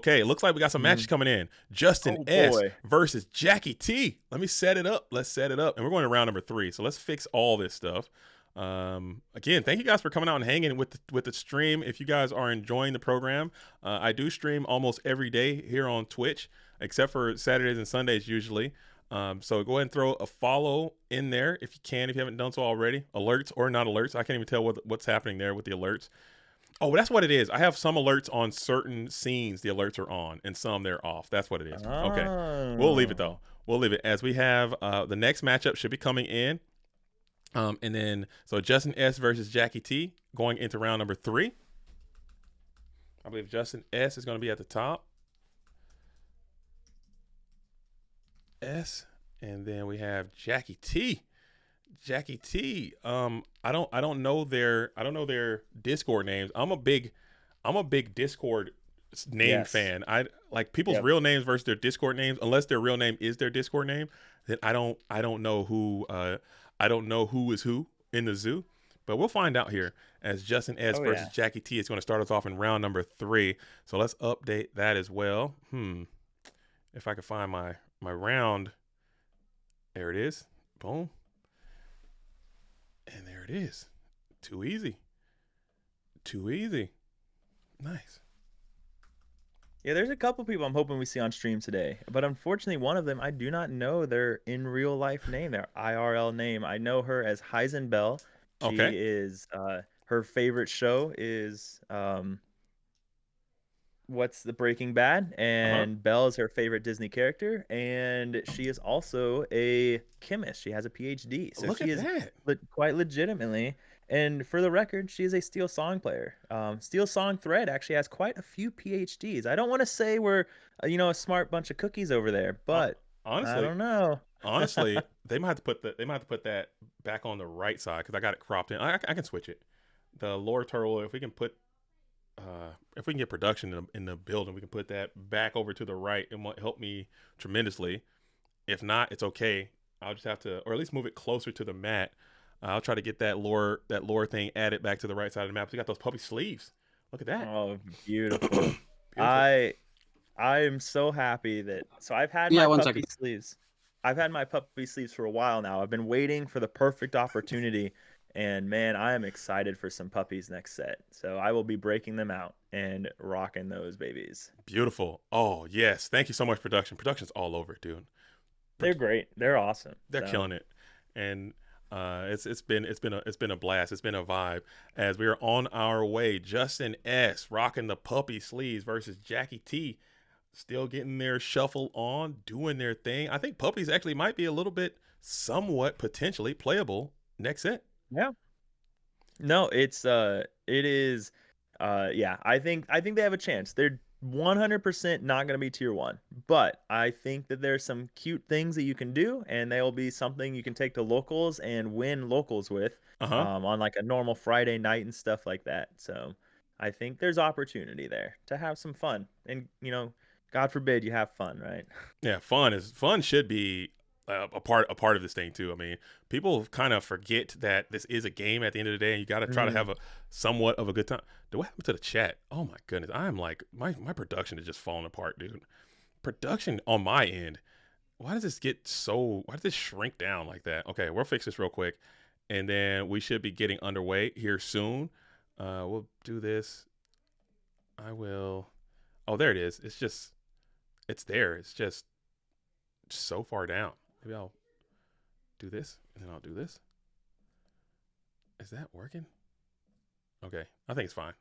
Okay, it looks like we got some matches coming in. Justin Oh, S boy. versus Jackie T. Let me set it up. Let's set it up. And we're going to round number 3. So let's fix all this stuff. Again, thank you guys for coming out and hanging with the stream. If you guys are enjoying the program, I do stream almost every day here on Twitch, except for Saturdays and Sundays usually. So go ahead and throw a follow in there if you can, if you haven't done so already. Alerts or not alerts. I can't even tell what's happening there with the alerts. Oh, that's what it is. I have some alerts on certain scenes. The alerts are on, and some they're off. That's what it is. Okay, we'll leave it though. We'll leave it as we have. The next matchup should be coming in. And then so Justin S versus Jackie T going into round number 3. I believe Justin S is going to be at the top. S, and then we have Jackie T. Jackie T. I don't know their Discord names. I'm a big Discord name fan. I like people's real names versus their Discord names. Unless their real name is their Discord name, then I don't know who is who in the zoo. But we'll find out here as Justin S versus Jackie T is going to start us off in round number 3. So let's update that as well. If I can find my round. There it is. Boom. And there it is. Too easy. Nice. Yeah, there's a couple people I'm hoping we see on stream today. But unfortunately, one of them, I do not know their in real life name, their IRL name. I know her as Heisenbell. She is, her favorite show is, what's the Breaking Bad, and Belle is her favorite Disney character, and she is also a chemist. She has a PhD, so she is quite legitimately. And for the record, she is a Steel Song player. Steel Song Thread actually has quite a few PhDs. I don't want to say we're a smart bunch of cookies over there, but honestly, I don't know. Honestly, they might have to put that back on the right side because I got it cropped in. I can switch it. The Lore Turtle, if we can get production in the building, we can put that back over to the right. It might help me tremendously. If not, it's okay. I'll just have to, or at least move it closer to the mat. I'll try to get that lore thing added back to the right side of the map. So you got those puppy sleeves. Look at that. Oh, beautiful. I am so happy that. So I've had my puppy sleeves. I've had my puppy sleeves for a while now. I've been waiting for the perfect opportunity. And man, I am excited for some puppies next set. So I will be breaking them out and rocking those babies. Beautiful. Oh yes, thank you so much, production. Production's all over, dude. They're great. They're awesome. They're killing it, and it's been a blast. It's been a vibe as we are on our way. Justin S rocking the puppy sleeves versus Jackie T, still getting their shuffle on, doing their thing. I think puppies actually might be a little bit, somewhat potentially playable next set. Yeah. No, it is. Yeah, I think they have a chance. They're 100% not going to be tier 1, but I think that there's some cute things that you can do, and they'll be something you can take to locals and win locals with on like a normal Friday night and stuff like that. So I think there's opportunity there to have some fun, and God forbid you have fun, right? Yeah, fun should be a part of this thing too. I mean, people kind of forget that this is a game at the end of the day, and you got to try to have a somewhat of a good time. What happened to the chat? Oh my goodness, I am like my production is just falling apart, dude. Production on my end. Why does this shrink down like that? Okay, we'll fix this real quick, and then we should be getting underway here soon. We'll do this. I will. Oh, there it is. It's there. It's just so far down. Maybe I'll do this, and then I'll do this. Is that working? Okay, I think it's fine.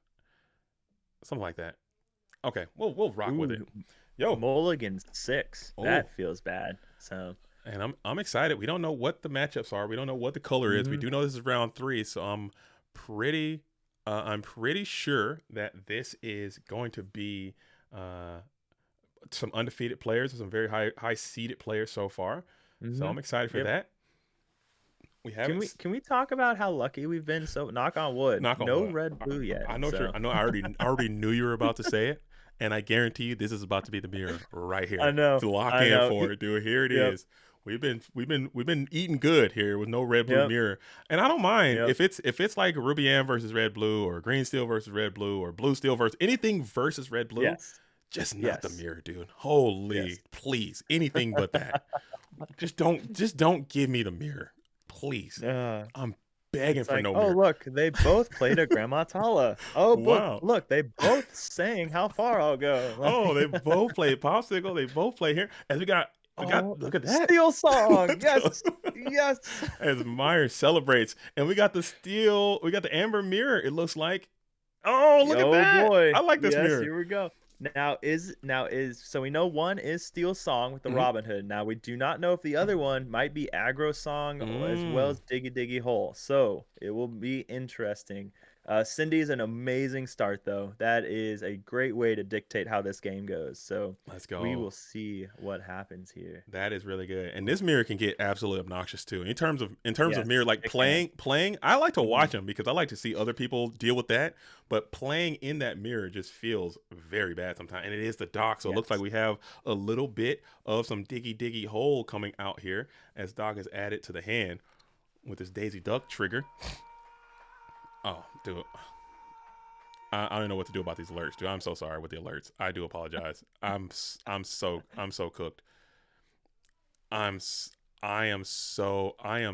Something like that. Okay, we'll rock with it. Yo, Mulligan 6. That feels bad. So, and I'm excited. We don't know what the matchups are. We don't know what the color is. We do know this is round 3, so I'm pretty sure that this is going to be some undefeated players, some very high seeded players so far. So I'm excited for that. Can we talk about how lucky we've been? So knock on wood. No red blue yet. I know. So. I already knew you were about to say it, and I guarantee you this is about to be the mirror right here. I know. To lock in for it, dude. Here it is. We've been eating good here with no red blue mirror, and I don't mind if it's like Ruby Ann versus red blue, or green steel versus red blue, or blue steel versus anything versus red blue. Yes. Just not the Yes. mirror, dude. Yes. Holy, please, anything but that. Just don't give me the mirror, please. Uh, I'm begging it's for like, no oh mirror. look, they both played a Grandma Tala. Oh, Wow. look, they both sang How Far I'll Go. Oh, they Like, both played popsicle. They both play here. As we got. oh, Look at that. Steel Song. Yes, yes. As Myers celebrates, and we got the steel. We got the amber mirror. It looks like. Oh, look at Oh that! I boy. like this Yes, mirror. here we go. Now is so we know one is Steel Song with the Hmm. Robin Hood. Now we do not know if the other one might be Aggro Song as well Mm. as Diggy Diggy Hole. So it will be interesting. Cindy's an amazing start though. That is a great way to dictate how this game goes. So Let's we go. will see what happens here. That is really good. And this mirror can get absolutely obnoxious too. In terms of mirror, Yes, like it can. playing, I like to watch Mhm. them because I like to see other people deal with that. But playing in that mirror just feels very bad sometimes. And it is the dock, so it looks like Yes. we have a little bit of some diggy diggy hole coming out here as Doc is added to the hand with his Daisy Duck trigger. Oh, dude. I don't know what to do about these alerts, dude. I'm so sorry with the alerts. I do apologize. I'm so cooked. I'm s- I am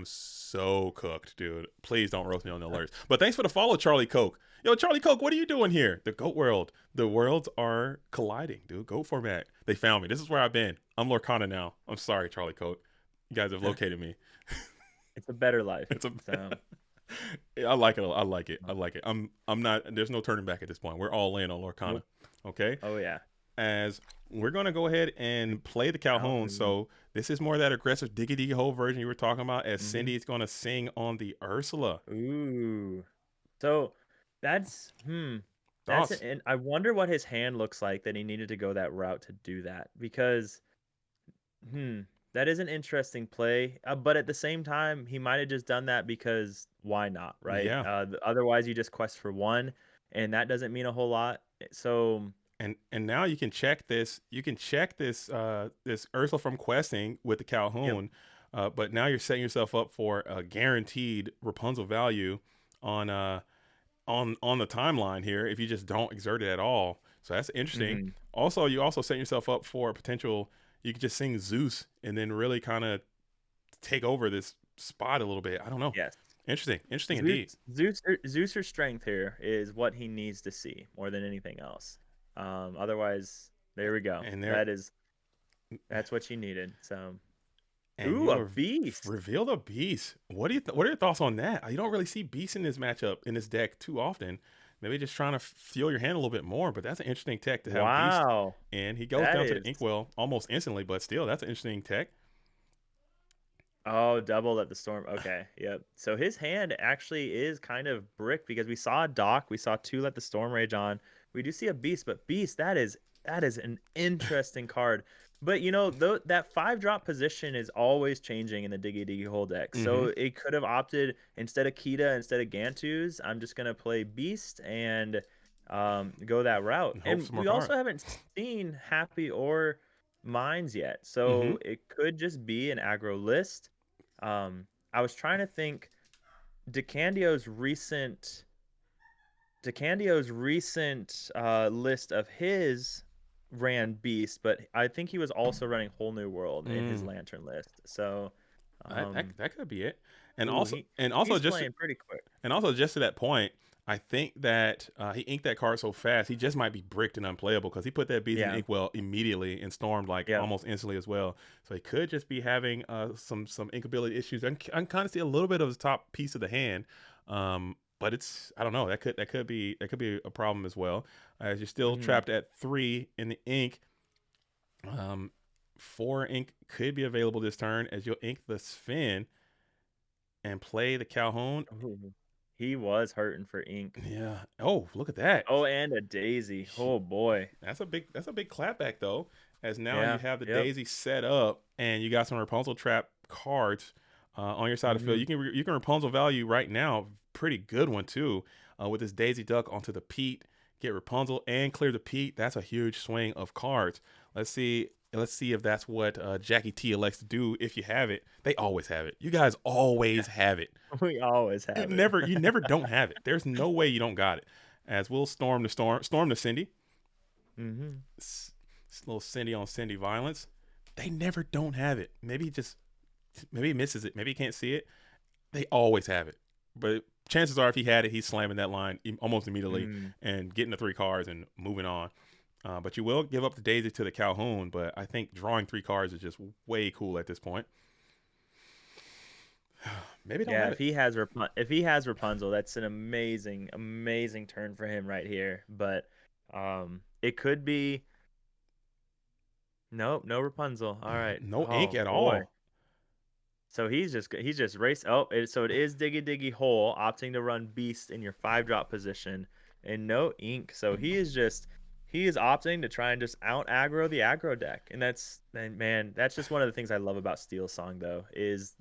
so cooked, dude. Please don't roast me on the alerts. But thanks for the follow, Charlie Coke. Yo, Charlie Coke, what are you doing here? The Goat World. The worlds are colliding, dude. Goat format. They found me. This is where I've been. I'm Lorcana now. I'm sorry, Charlie Coke. You guys have located me. It's a better life. It's a So I like it. I like it. I like it. I'm not there's no turning back at this point. We're all in on Lorcana. nope. Okay? Oh yeah. As we're gonna go ahead and play the Calhoun. Calhoun. So this is more that aggressive diggy diggy hole version you were talking about. As Hmm. Cindy is gonna sing on the Ursula. Ooh. So that's that's Thoughts? and I wonder what his hand looks like that he needed to go that route to do that because hmm that is an interesting play. But at the same time, he might have just done that because why not, right? Yeah. Otherwise, you just quest for one, and that doesn't mean a whole lot. So And now you can check this. You can check this Ursula from questing with the yep. Calhoun. But now you're setting yourself up for a guaranteed Rapunzel value on on the timeline here if you just don't exert it at all. So that's interesting. Hmm. Also, you also set yourself up for a potential. You could just sing Zeus and then really kind of take over this spot a little bit. I don't know. Yes. Interesting indeed. Zeus' strength here is what he needs to see more than anything else. Otherwise, there we go. And there, That's what you needed. So, and ooh, you a have beast. revealed a beast. What are your thoughts on that? You don't really see beasts in this matchup in this deck too often. Maybe just trying to fuel your hand a little bit more, but that's an interesting tech to have beast. Wow, And he goes that down to the is. inkwell almost instantly, but still, that's an interesting tech. Oh, doubled at the storm. Okay, yep. So his hand actually is kind of brick because we saw a dock, we saw two let the storm rage on. We do see a beast, but beast that is an interesting card. But that 5-drop position is always changing in the Diggy Diggy Hole deck. Mm-hmm. So it could have opted instead of Kita, instead of Gantus, I'm just gonna play Beast and go that route. And hope And for some more we also cards. haven't seen Happy or Mines yet, Mm-hmm. so it could just be an aggro list. I was trying to think DeCandio's recent list of his ran Beast, but I think he was also running Whole New World in his Mm. Lantern list. So, That, that um, that could be it. And ooh, also he and also he's just playing pretty quick. and also just to that point, I think that he inked that card so fast he just might be bricked and unplayable because he put that beast in the Yeah, inkwell immediately and stormed like yeah. almost instantly as well. So he could just be having some inkability issues. I can kind of see a little bit of the top piece of the hand, but it's I don't know that could be a problem as well as you're still Hmm. trapped at 3 in the ink. Um, 4 ink could be available this turn as you'll ink the Sven and play the Calhoun. Ooh, he was hurting for ink. Yeah. Oh, look at that. Oh, and a Daisy. Oh boy. That's a big clapback though, as now you Yeah. have the Yep. Daisy set up and you got some Rapunzel trap cards on your side of the field. Hmm. You can Rapunzel value right now, pretty good one too, with this Daisy Duck onto the Pete, get Rapunzel and clear the Pete. That's a huge swing of cards. Let's see. Let's see if that's what Jackie T elects to do. If you have it, they always have it. You guys always have it. We always You have it. never, you never don't have it. There's no way you don't got it. As we'll storm the Cindy. Mm-hmm. Little Cindy on Cindy violence. They never don't have it. Maybe he misses it. Maybe he can't see it. They always have it. But chances are, if he had it, he's slamming that line almost immediately Mm. and getting the 3 cards and moving on. But you will give up the Daisy to the Calhoun. But I think drawing 3 cards is just way cool at this point. Maybe don't Yeah, have it. if he has Rapunzel, that's an amazing, amazing turn for him right here. But it could be nope, no Rapunzel. All right. No ink Oh at boy. all. So he's just raced. Oh, so it is Diggy Diggy Hole, opting to run Beast in your 5-drop position, and no ink. So he is opting to try and just out aggro the aggro deck, and man, that's just one of the things I love about Steel Song though is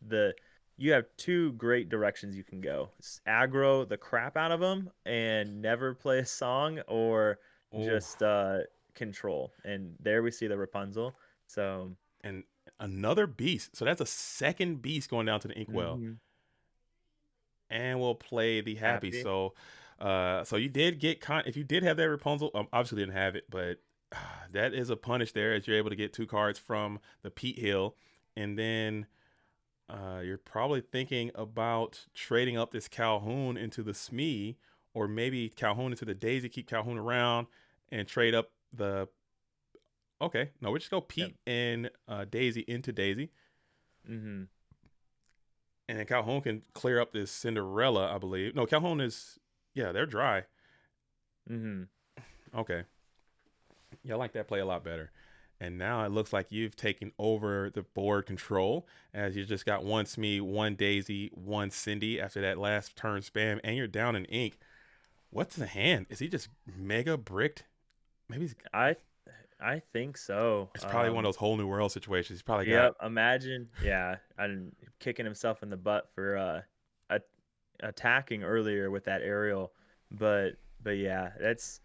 you have 2 great directions you can go: aggro the crap out of them and never play a song, or Oh, just control. And there we see the Rapunzel. So. and another beast. So that's a second beast going down to the inkwell. Mhm. And we'll play the happy. Happy. So you did get if you did have that Rapunzel, obviously didn't have it, but that is a punish there as you're able to get 2 cards from the Pete Hill, and then you're probably thinking about trading up this Calhoun into the Smee, or maybe Calhoun into the Daisy, keep Calhoun around, and trade up the. Okay, no, we just go Yep. Pete and Daisy into Daisy. Mm-hmm. And then Calhoun can clear up this Cinderella, I believe. No, Calhoun is, yeah, they're dry. Mm-hmm. Okay. Yeah, I like that play a lot better. And now it looks like you've taken over the board control, as you just got 1 Smee, 1 Daisy, 1 Cindy after that last turn spam, and you're down in ink. What's the hand? Is he just mega bricked? Maybe I think so. it's probably one of those whole new world situations. He's probably got. Yep. Imagine, yeah, and kicking himself in the butt for attacking earlier with that aerial, but yeah, is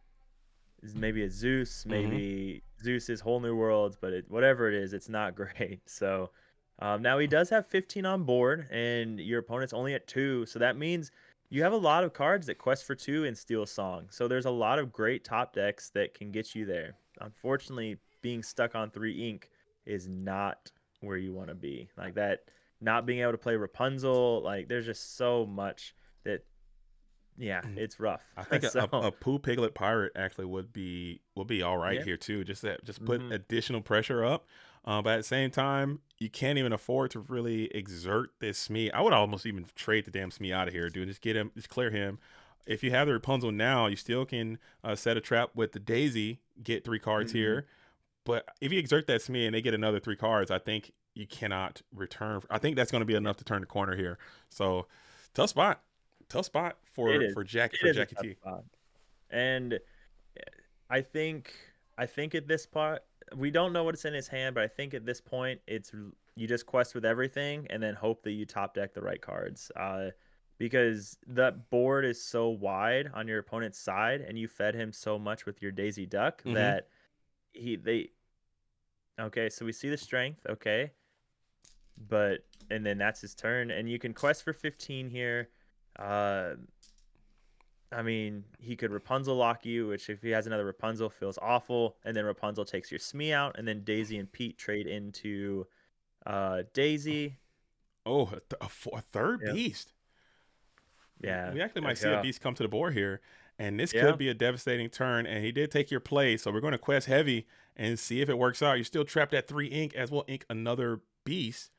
maybe a Zeus, Mm-hmm. maybe Zeus's whole new worlds, but whatever it is, it's not great. So now he does have 15 on board, and your opponent's only at 2, so that means you have a lot of cards that quest for 2 in Steel Song. So there's a lot of great top decks that can get you there. Unfortunately, being stuck on 3 ink is not where you want to be. Like that, not being able to play Rapunzel, like there's just so much that, yeah, it's rough. I think So a Pooh Piglet Pirate actually would be all right yeah. here too. Just put Hmm. additional pressure up, but at the same time, you can't even afford to really exert this Smee. I would almost even trade the damn Smee out of here, dude. Just get him, just clear him. If you have the Rapunzel now, you still can set a trap with the Daisy, get 3 cards Hmm. here. But if you exert that Smee and they get another 3 cards, I think you cannot return. I think that's going to be enough to turn the corner here. So tough spot. Tough spot It for is. It is a Jackie tough T. spot. And I think at this part we don't know what's in his hand, but I think at this point you just quest with everything and then hope that you top deck the right cards. Because that board is so wide on your opponent's side, and you fed him so much with your Daisy Duck Mm-hmm. that they okay. So we see the strength, okay, but and then that's his turn, and you can quest for 15 here. Uh, I mean, he could Rapunzel lock you, which if he has another Rapunzel feels awful, and then Rapunzel takes your Smee out, and then Daisy and Pete trade into Daisy. Oh, a third Yeah, beast. yeah, We actually might see a yeah, beast come to the board here, and this could yeah. be a devastating turn. And he did take your play, so we're going to quest heavy and see if it works out. You're still trapped at 3 ink, as we'll ink another beast,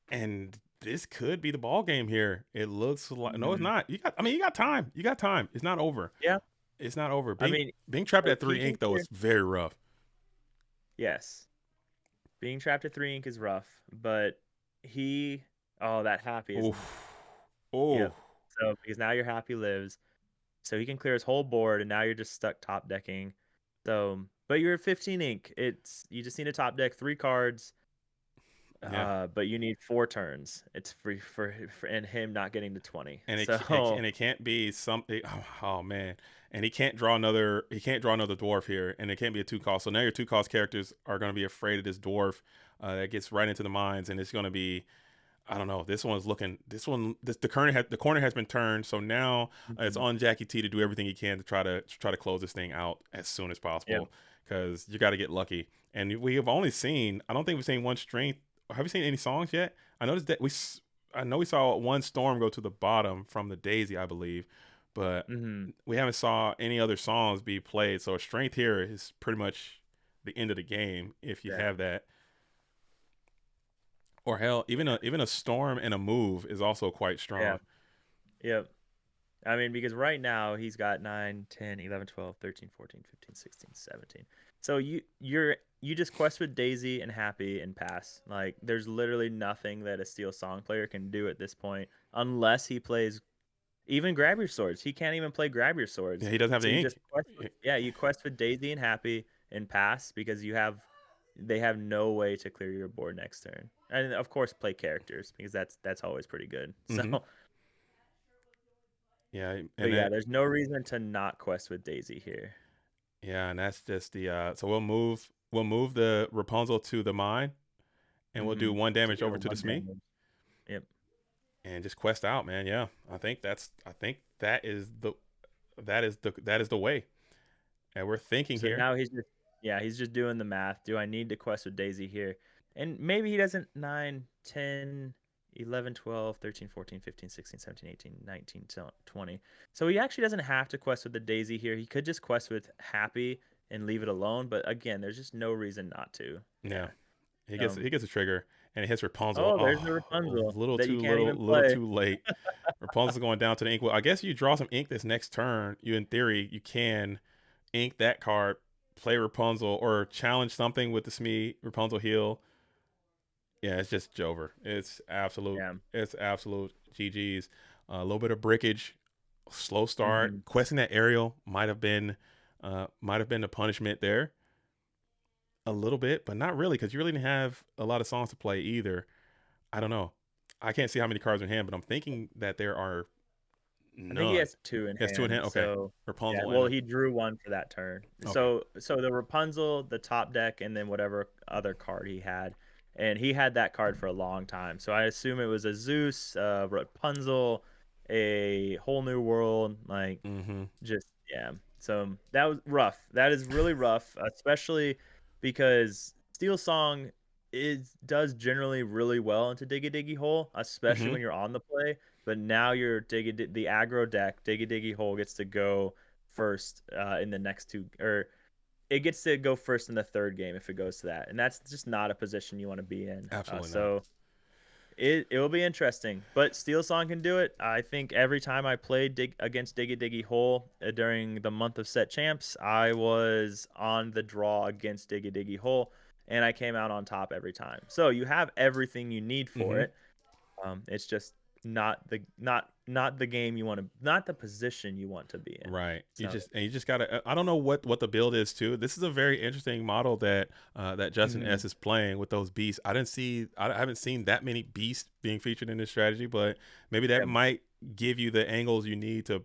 and this could be the ball game here. It looks like no, it's Mhm. not. You got time. You got time. It's not over. Yeah. It's not over. I mean, Being trapped so at he 3 ink can though clear. is very rough. Yes, being trapped at 3 ink is rough, but he. Oh, that happy is. Oh, oh, Yep. So because now your happy lives, so he can clear his whole board, and now you're just stuck top decking. So, but you're at 15 ink. You just need to top deck 3 cards, yeah. but you need 4 turns. It's free and him not getting to 20. And So it can't be something. Oh man, and he can't draw another. He can't draw another dwarf here, and it can't be a 2 cost. So now your 2 cost characters are going to be afraid of this dwarf that gets right into the mines, and it's going to be I don't know. This one's looking. The corner has been turned. So now it's Mhm. on Jackie T to do everything he can to try to close this thing out as soon as Yep. possible. Because you got to get lucky. And we have only seen. I don't think we've seen one strength. Have you seen any songs yet? I noticed that I know we saw one storm go to the bottom from the Daisy, I believe, but Hmm. we haven't saw any other songs be played. So a strength here is pretty much the end of the game if you Yeah. have that. Or hell, even a storm and a move is also quite Yeah. strong. Yep. I mean, because right now he's got 9, 10, 11, 12, 13, 14, 15, 16, 17. So you just quest with Daisy and Happy and pass. Like there's literally nothing that a Steel Song player can do at this point unless he plays even Grab Your Swords. He can't even play Grab Your Yeah, Swords. he doesn't have So the you ink. just quest with, yeah, you quest with Daisy and Happy and pass because they have no way to clear your board next turn. And of course play characters because that's always pretty good. So Hmm. Yeah, but and yeah, that there's no reason to not quest with Daisy here. yeah, and that's just the so we'll move the Rapunzel to the mine, and we'll do Mm-hmm. one damage Deal over to the one Smee damage. Yep. and just quest out, man. Yeah, I think that is the way. And we're thinking So here. now he's just doing the math. Do I need to quest with Daisy here? And maybe he doesn't 9, 10, 11, 12, 13, 14, 15, 16, 17, 18, 19, 20. So he actually doesn't have to quest with the Daisy here. He could just quest with Happy and leave it alone. But again, there's just no reason not to. Yeah, Yeah. he gets Um, he gets a trigger and it hits Rapunzel. oh, there's the Oh, Rapunzel a little that you too can't even little play. too late. Rapunzel's going down to the ink. Well, I guess you draw some ink this next turn. You, in theory, you can ink that card, play Rapunzel, or challenge something with the Smee Rapunzel heal. Yeah, it's just Jover. Yeah. It's absolute GG's. A little bit of brickage, slow start. Hmm. Questing that aerial might have been the punishment there a little bit, but not really because you really didn't have a lot of songs to play either. I don't know. I can't see how many cards are in hand, but I'm thinking that there are I think he none. has two in He has two in hand. hand. Okay, So yeah, Rapunzel and well, he drew one for that turn. okay. So the Rapunzel, the top deck, and then whatever other card he had, and he had that card for a long time. So I assume it was a Zeus, Rapunzel, a whole new world, like Mm-hmm. just yeah. So that was rough. That is really rough, especially because Steel Song does generally really well into Diggy Diggy Hole, especially Mm-hmm. when you're on the play. But now your the aggro deck, Diggy Diggy Hole gets to go first in the next two, or it gets to go first in the third game if it goes to that, and that's just not a position you want to be in. Absolutely not. So it will be interesting, but Steel Song can do it. I think every time I played against Diggy Diggy Hole during the month of set champs, I was on the draw against Diggy Diggy Hole, and I came out on top every time. So you have everything you need for Mm-hmm. it. It's just not the game you want to, not the position you want to be in. Right. You So just gotta. I don't know what the build is too. This is a very interesting model that Justin mhm, S is playing with those beasts. I haven't seen that many beasts being featured in this strategy, but maybe that yeah, might give you the angles you need to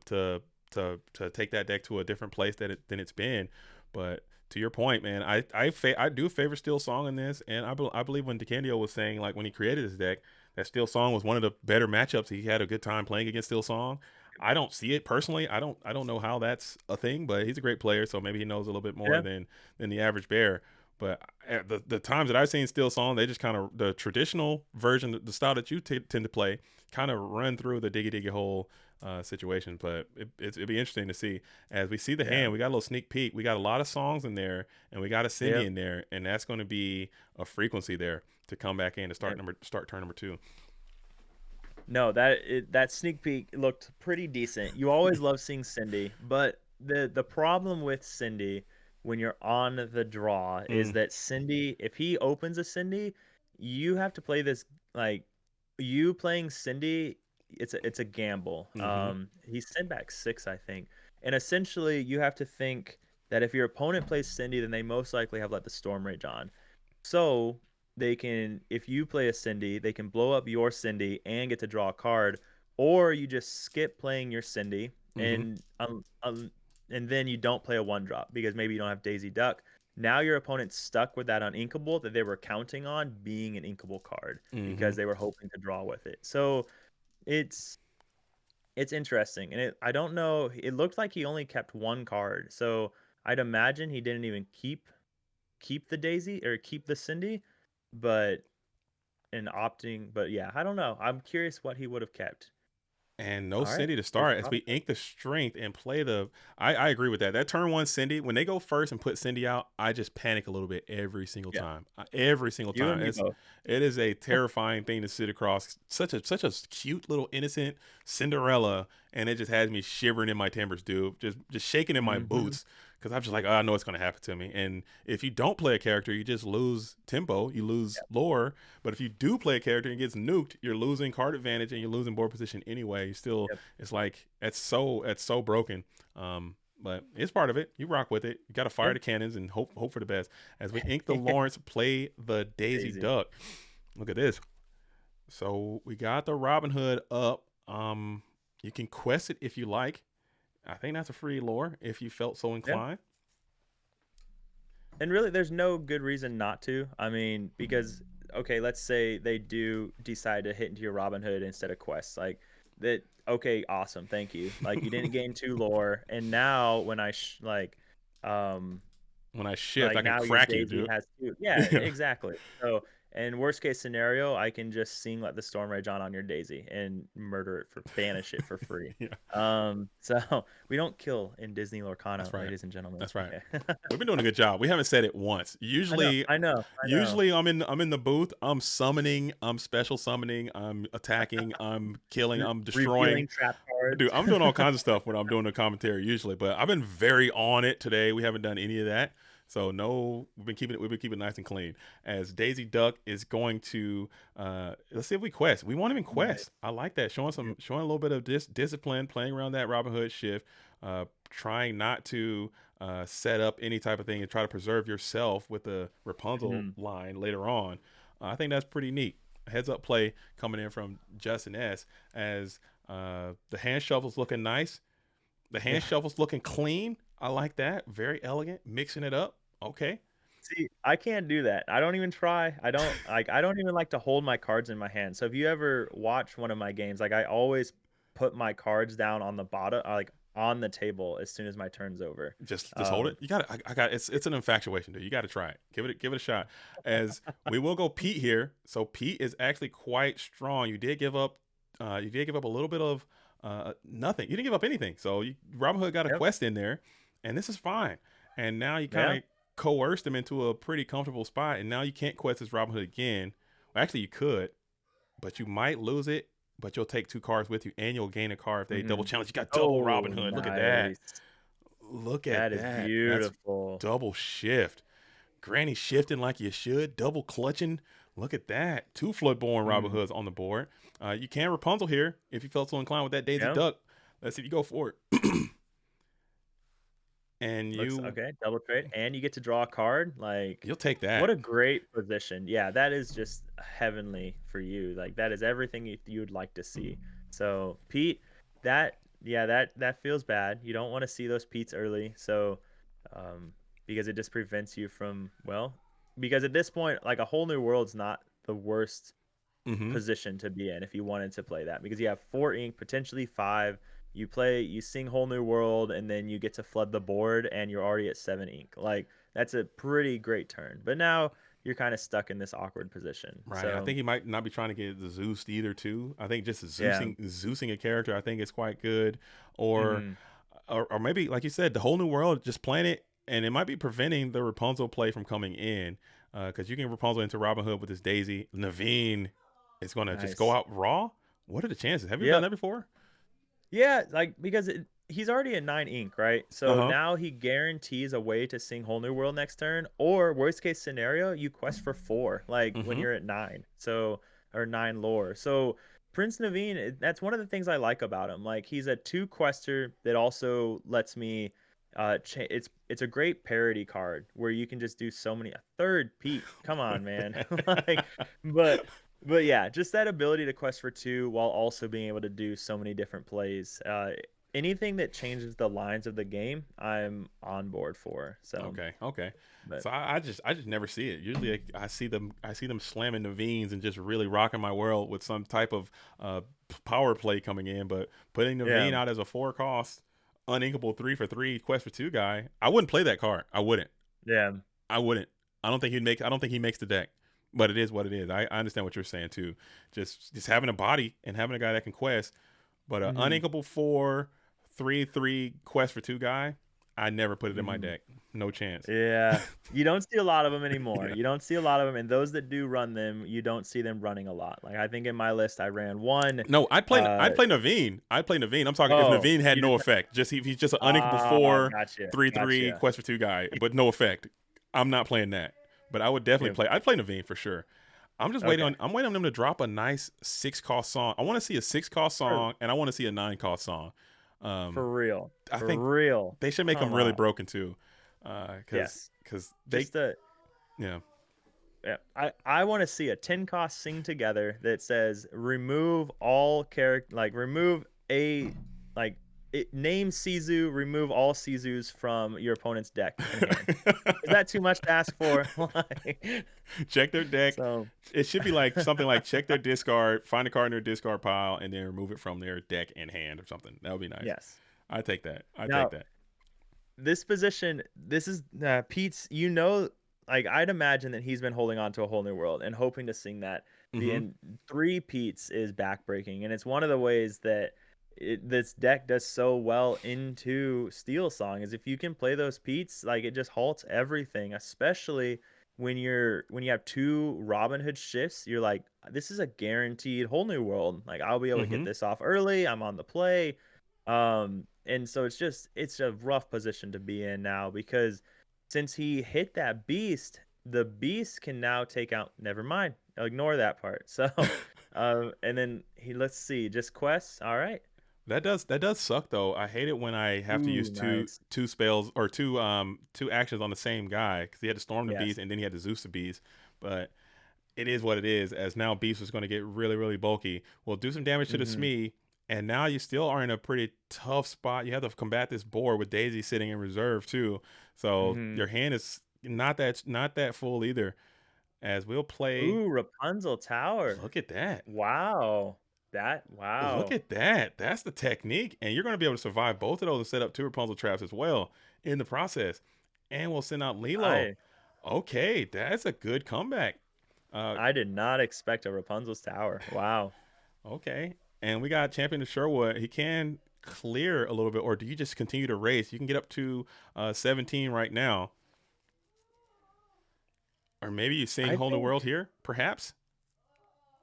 take that deck to a different place than it's been. But to your point, man, I do favor Steel Song in this, and I believe when DeCandio was saying like when he created his deck that Steel Song was one of the better matchups. He had a good time playing against Steel Song. I don't see it personally. I don't know how that's a thing, but he's a great player, so maybe he knows a little bit more yeah, than the average bear. But at the times that I've seen Steel Song, they just kind of the traditional version, the style that you tend to play, kind of run through the diggy diggy hole situation. But it'd be interesting to see as we see the yeah, hand. We got a little sneak peek. We got a lot of songs in there, and we got a Cindy yep, in there, and that's going to be a frequency there to come back in to yep. start turn number two. No, that sneak peek looked pretty decent. You always love seeing Cindy, but the problem with Cindy when you're on the draw is Mm, that Cindy, if he opens a Cindy, you have to play this like you playing Cindy. It's a gamble. mm-hmm. He sent back 6, I think, and essentially you have to think that if your opponent plays Cindy, then they most likely have let the Storm Rage on. So they can, if you play a Cindy, they can blow up your Cindy and get to draw a card, or you just skip playing your Cindy Mm-hmm. and then you don't play a 1-drop because maybe you don't have Daisy Duck, Now your opponent's stuck with that uninkable that they were counting on being an inkable card Hmm. because they were hoping to draw with it. So it's it's interesting, and I don't know. It looked like he only kept one card, so I'd imagine he didn't even keep the Daisy or keep the Cindy, but in opting. But yeah, I don't know. I'm curious what he would have kept. And no All right, Cindy to here's start as we Robin. ink the strength and play the. I agree with that. That turn one Cindy, when they go first and put Cindy out, I just panic a little bit every single Yeah, time. Every single you and time. me both. It is a terrifying thing to sit across such a cute little innocent Cinderella, and it just has me shivering in my timbers, dude. Just shaking in my Hmm. boots because I'm just like, oh, I know it's gonna happen to me. And if you don't play a character, you just lose tempo, you lose lore. But if you do play a character and gets nuked, you're losing card advantage and you're losing board position anyway. You still, Yep. it's like it's so broken. But it's part of it. You rock with it. You got to fire Yeah. the cannons and hope for the best. As we ink the Lawrence, play the Daisy Daisy. Duck. Look at this. So we got the Robin Hood up. You can quest it if you like. I think that's a free lore if you felt so Yeah. inclined. And really, there's no good reason not to. I mean, because okay, let's say they do decide to hit into your Robin Hood instead of quests, like that. Okay, awesome, thank you. Like you didn't gain two lore, and now when um, When I shift, like I can now your crack you, Daisy dude. has two. Yeah, Yeah. exactly. So, in worst case scenario, I can just let the Storm Rage on your Daisy and murder it for banish it for free. Yeah. So we don't kill in Disney That's Lorcana, right. ladies and gentlemen. That's right. Okay. We've been doing a good job. We haven't said it once. I know, Usually, I know, I know. usually I'm in the booth. I'm summoning. I'm special summoning. I'm attacking. I'm killing. I'm destroying. Revealing trap cards. Dude, I'm doing all kinds of stuff when I'm doing the commentary usually, but I've been very on it today. We haven't done any of that. So no, we've been keeping it nice and clean. As Daisy Duck is going to let's see if we quest. We won't even Nice. quest. I like that. Showing a little bit of discipline, playing around that Robin Hood shift, trying not to set up any type of thing and try to preserve yourself with the Rapunzel Mhm. line later on. I think that's pretty neat. Heads up play coming in from Justin S. As the hand shuffle's looking nice. The hand Yeah. shuffle's looking clean. I like that. Very elegant. Mixing it up. Okay. See, I can't do that. I don't even try. I don't even like to hold my cards in my hand. So if you ever watch one of my games, like I always put my cards down on the bottom, like on the table as soon as my turn's over. Just hold Um, it. You got it. I got it's an infatuation, dude. You got to try it. Give it a shot. As we will go Pete here. So Pete is actually quite strong. You did give up a little bit of nothing. You didn't give up anything. So Robin Hood got a yep. quest in there, and this is fine. And now you Yeah. kind of coerced him into a pretty comfortable spot, and now you can't quest as Robin Hood again. Well, actually, you could, but you might lose it. But you'll take two cards with you, and you'll gain a card if they double Hmm. challenge. You got double Oh, Robin Hood. Look at that. nice. Look at That is that. That's beautiful. double shift. Granny shifting like you should. Double clutching. Look at that. Two Floodborn Robin Mm, Hoods on the board. You can Rapunzel here if you felt so inclined with that Daisy yeah. Duck. Let's see if you go for it. And Looks you okay. Double trade, and you get to draw a card. Like, you'll take what that. a great position. Yeah, that is just heavenly for you. Like, that is everything you would like to see. So, Pete, that feels bad. You don't want to see those Pete's early. So, because it just prevents you from, well, because at this point, like a whole new world's not the worst Mm-hmm. position to be in if you wanted to play that, because you have 4 ink, potentially 5. You sing whole new world, and then you get to flood the board, and you're already at 7 ink. Like, that's a pretty great turn. But now you're kind of stuck in this awkward position. Right. I So think he might not be trying to get the Zeus either too. I think just yeah. Zeusing a character I think is quite good. Or Hmm. or maybe like you said, the whole new world, just playing it, and it might be preventing the Rapunzel play from coming in. Because you can Rapunzel into Robin Hood with this Daisy. Naveen is gonna just go Nice. out raw. What are the chances? Have you done Yep. that before? Yeah, like because he's already at 9 ink, right? So Uh-huh. now he guarantees a way to sing whole new world next turn. Or worst case scenario, you quest for 4, like when Mm-hmm. you're at 9. So, or 9 lore. So Prince Naveen, that's one of the things I like about him. Like, he's a 2 quester that also lets me it's a great parody card where you can just do so many, a third Pete. Come on, man. Like, but yeah, just that ability to quest for 2 while also being able to do so many different plays. anything that changes the lines of the game, I'm on board for. So, Okay. but So I just never see it. Usually I see them slamming the veins and just really rocking my world with some type of power play coming in. But putting the yeah, vein out as a 4 cost, uninkable 3 for 3 quest for 2 guy, I wouldn't play that card. I wouldn't. yeah. I wouldn't. I don't think he'd make. I don't think he makes the deck. But it is what it is. I understand what you're saying too. Just having a body and having a guy that can quest. But an Hmm. uninkable 4/3/3 quest for 2 guy, I never put it in my Hmm. deck. No chance. Yeah, you don't see a lot of them anymore. Yeah. You don't see a lot of them, and those that do run them, you don't see them running a lot. Like I think in my list, I ran one. No, I'd play. Uh, I'd play Naveen. I'd play Naveen. I'm talking if oh, Naveen had you no just effect. He's just an uninkable 4 gotcha, 3/3 gotcha. quest for 2 guy, but no effect. I'm not playing that. But I would definitely Yeah. play. I'd play Naveen for sure. I'm just waiting Okay, on. I'm waiting on them to drop a nice 6 cost song. I want to see a 6 cost for song, and I want to see a 9 cost song. Um, for real, I for think real. they should make them Come really on, broken too, because yes. they Just a yeah. Yeah, I want to see a 10 cost sing together that says remove all character, like remove a, like name Sizu, remove all Sizus from your opponent's deck and hand. Is that too much to ask for? Like, Check their deck. so It should be like something like check their discard, find a card in their discard pile, and then remove it from their deck and hand or something. That would be nice. yes. I take that. I take Now that. this position, this is Pete's. Like I'd imagine that he's been holding on to a whole new world and hoping to sing that. The Mm-hmm. in three Pete's is backbreaking, and it's one of the ways that this deck does so well into Steel Song is if you can play those Pete's, like it just halts everything, especially when you have two Robin Hood shifts. You're like, this is a guaranteed whole new world. Like I'll be able to Mm-hmm. get this off early. I'm on the play. And so it's a rough position to be in now because since he hit that beast, the beast can now take out. Never mind, ignore that part. So, and then let's see, just quests. All right. That does suck though. I hate it when I have to use Ooh, two nice. two spells or two actions on the same guy because he had to storm the beast Yes. and then he had to Zeus the beast. But it is what it is. As now beast is going to get really really bulky. We'll do some damage to the Mm-hmm. Smee, and now you still are in a pretty tough spot. You have to combat this board with Daisy sitting in reserve too. So Mm-hmm. your hand is not that full either. As we'll play. Ooh, Rapunzel Tower. Look at that. Wow. Look Wow. at that. That's the technique. And you're going to be able to survive both of those and set up 2 Rapunzel traps as well in the process. And we'll send out Lilo. I Okay, that's a good comeback. Uh, I did not expect a Rapunzel's Tower. Wow. okay. And we got Champion of Sherwood. He can clear a little bit, or do you just continue to race? You can get up to 17 right now. Or maybe you sing I Whole New think World here, perhaps?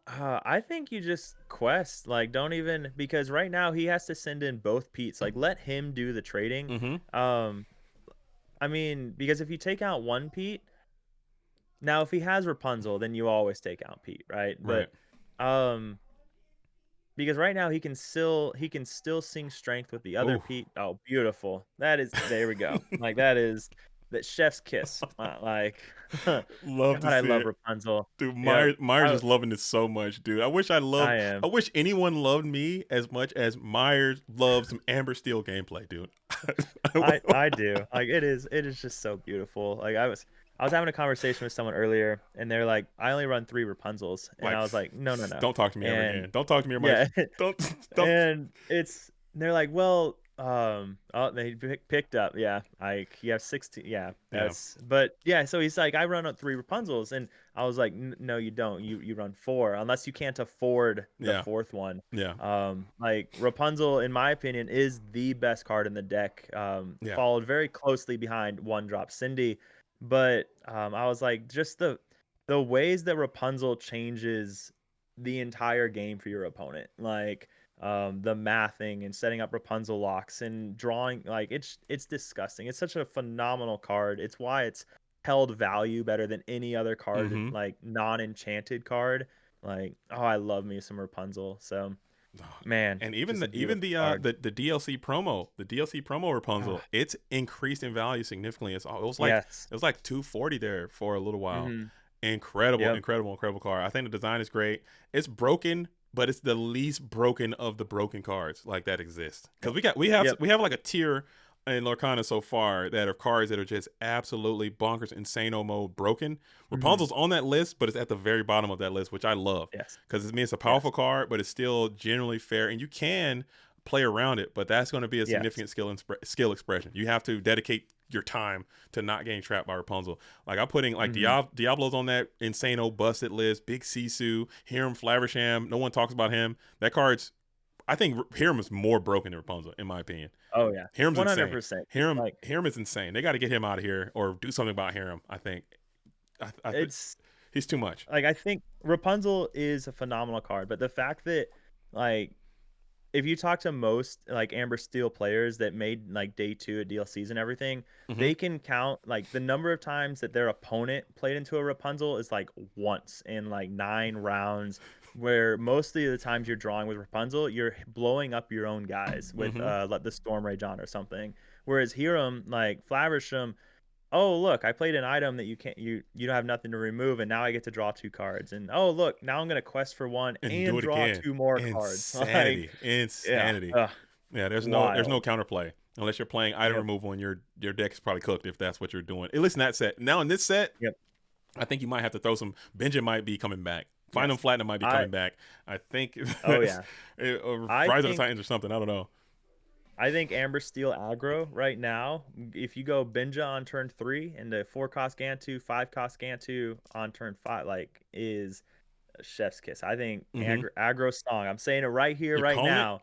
I think you just quest, like don't even, because right now he has to send in both Pete's. Like let him do the trading. Mm-hmm. Um, I mean, because if you take out one Pete, now if he has Rapunzel, then you always take out Pete, right? Right. But um, because right now he can still sing strength with the other Oh, Pete. Oh, beautiful. That is, there we go. Like that is that chef's kiss. Like God, love to I see love it. Rapunzel. Dude, Yep. Myers is loving this so much, dude. I am. I wish anyone loved me as much as Myers loves some Amber Steel gameplay, dude. I do. Like it is just so beautiful. Like I was having a conversation with someone earlier and they're like, I only run 3 Rapunzels. And Like, I was like, no, no, no. don't talk to me ever And again. Don't talk to me or my yeah, don't. and they're like, well, oh, they picked up. Yeah. Like you have 16. Yeah. Yeah, But yeah. So he's like, I run up 3 Rapunzels. And I was like, no, you don't. You run 4 unless you can't afford the yeah, 4th one. yeah, Like Rapunzel, in my opinion, is the best card in the deck. yeah. Followed very closely behind One Drop Cindy, but I was like, just the ways that Rapunzel changes the entire game for your opponent, like the mathing and setting up Rapunzel locks and drawing, like it's disgusting. It's such a phenomenal card. It's why it's held value better than any other card, Mm-hmm. like non-enchanted card. Like, oh, I love me some Rapunzel. So, man, And even just a even beautiful card. the DLC promo Ah, Rapunzel, it's increased in value significantly. yes. It was like 240 there for a little while. Hmm. Incredible, Yep. incredible, incredible car. I think the design is great. It's broken but it's the least broken of the broken cards like that exist. Because Yep. we have like a tier in Lorcana so far that are cards that are just absolutely bonkers, insano mode broken. Hmm. Rapunzel's on that list, but it's at the very bottom of that list, which I love Yes. because it means it's a Yes. powerful card, but it's still generally fair, and you can play around it. But that's going to be a Yes. significant skill expression. You have to dedicate your time to not getting trapped by Rapunzel. Like I'm putting like Hmm. Diablo's on that insano busted list. Big Sisu, Hiram Flaversham. No one talks about him. That card's I think Hiram is more broken than Rapunzel, in my opinion. Oh yeah. Hiram's insane. 100%. Hiram Like Hiram is insane. They got to get him out of here or do something about Hiram. I think. I think it's he's too much. like I think Rapunzel is a phenomenal card, but the fact that like if you talk to most like Amber Steel players that made like day 2 at DLCs and everything, Hmm. they can count like the number of times that their opponent played into a Rapunzel is like once in like 9 rounds. Where mostly of the times you're drawing with Rapunzel, you're blowing up your own guys with Hmm. let the Storm Rage on or something. Whereas Hiram, like Flaversham, oh look, I played an item that you don't have nothing to remove, and now I get to draw 2 cards. And oh look, now I'm gonna quest for 1 And do and it draw again. 2 more cards. Like Insanity. yeah, Insanity. ugh, Yeah, there's no wild. counterplay unless you're playing item Yep, removal and your deck is probably cooked if that's what you're doing. At least in that set. Now in this set, yep, I think you might have to throw some. Benja might be coming back. Final yes. Platinum might be I coming back. I think oh that's yeah. or I Rise of the think Titans or something. I don't know. I think Amber Steel aggro right now. If you go Benja on turn 3 and the 4 cost Gantu, 5 cost Gantu on turn 5, like is a chef's kiss. I think Hmm. aggro song. I'm saying it right here, You're right calling it. now.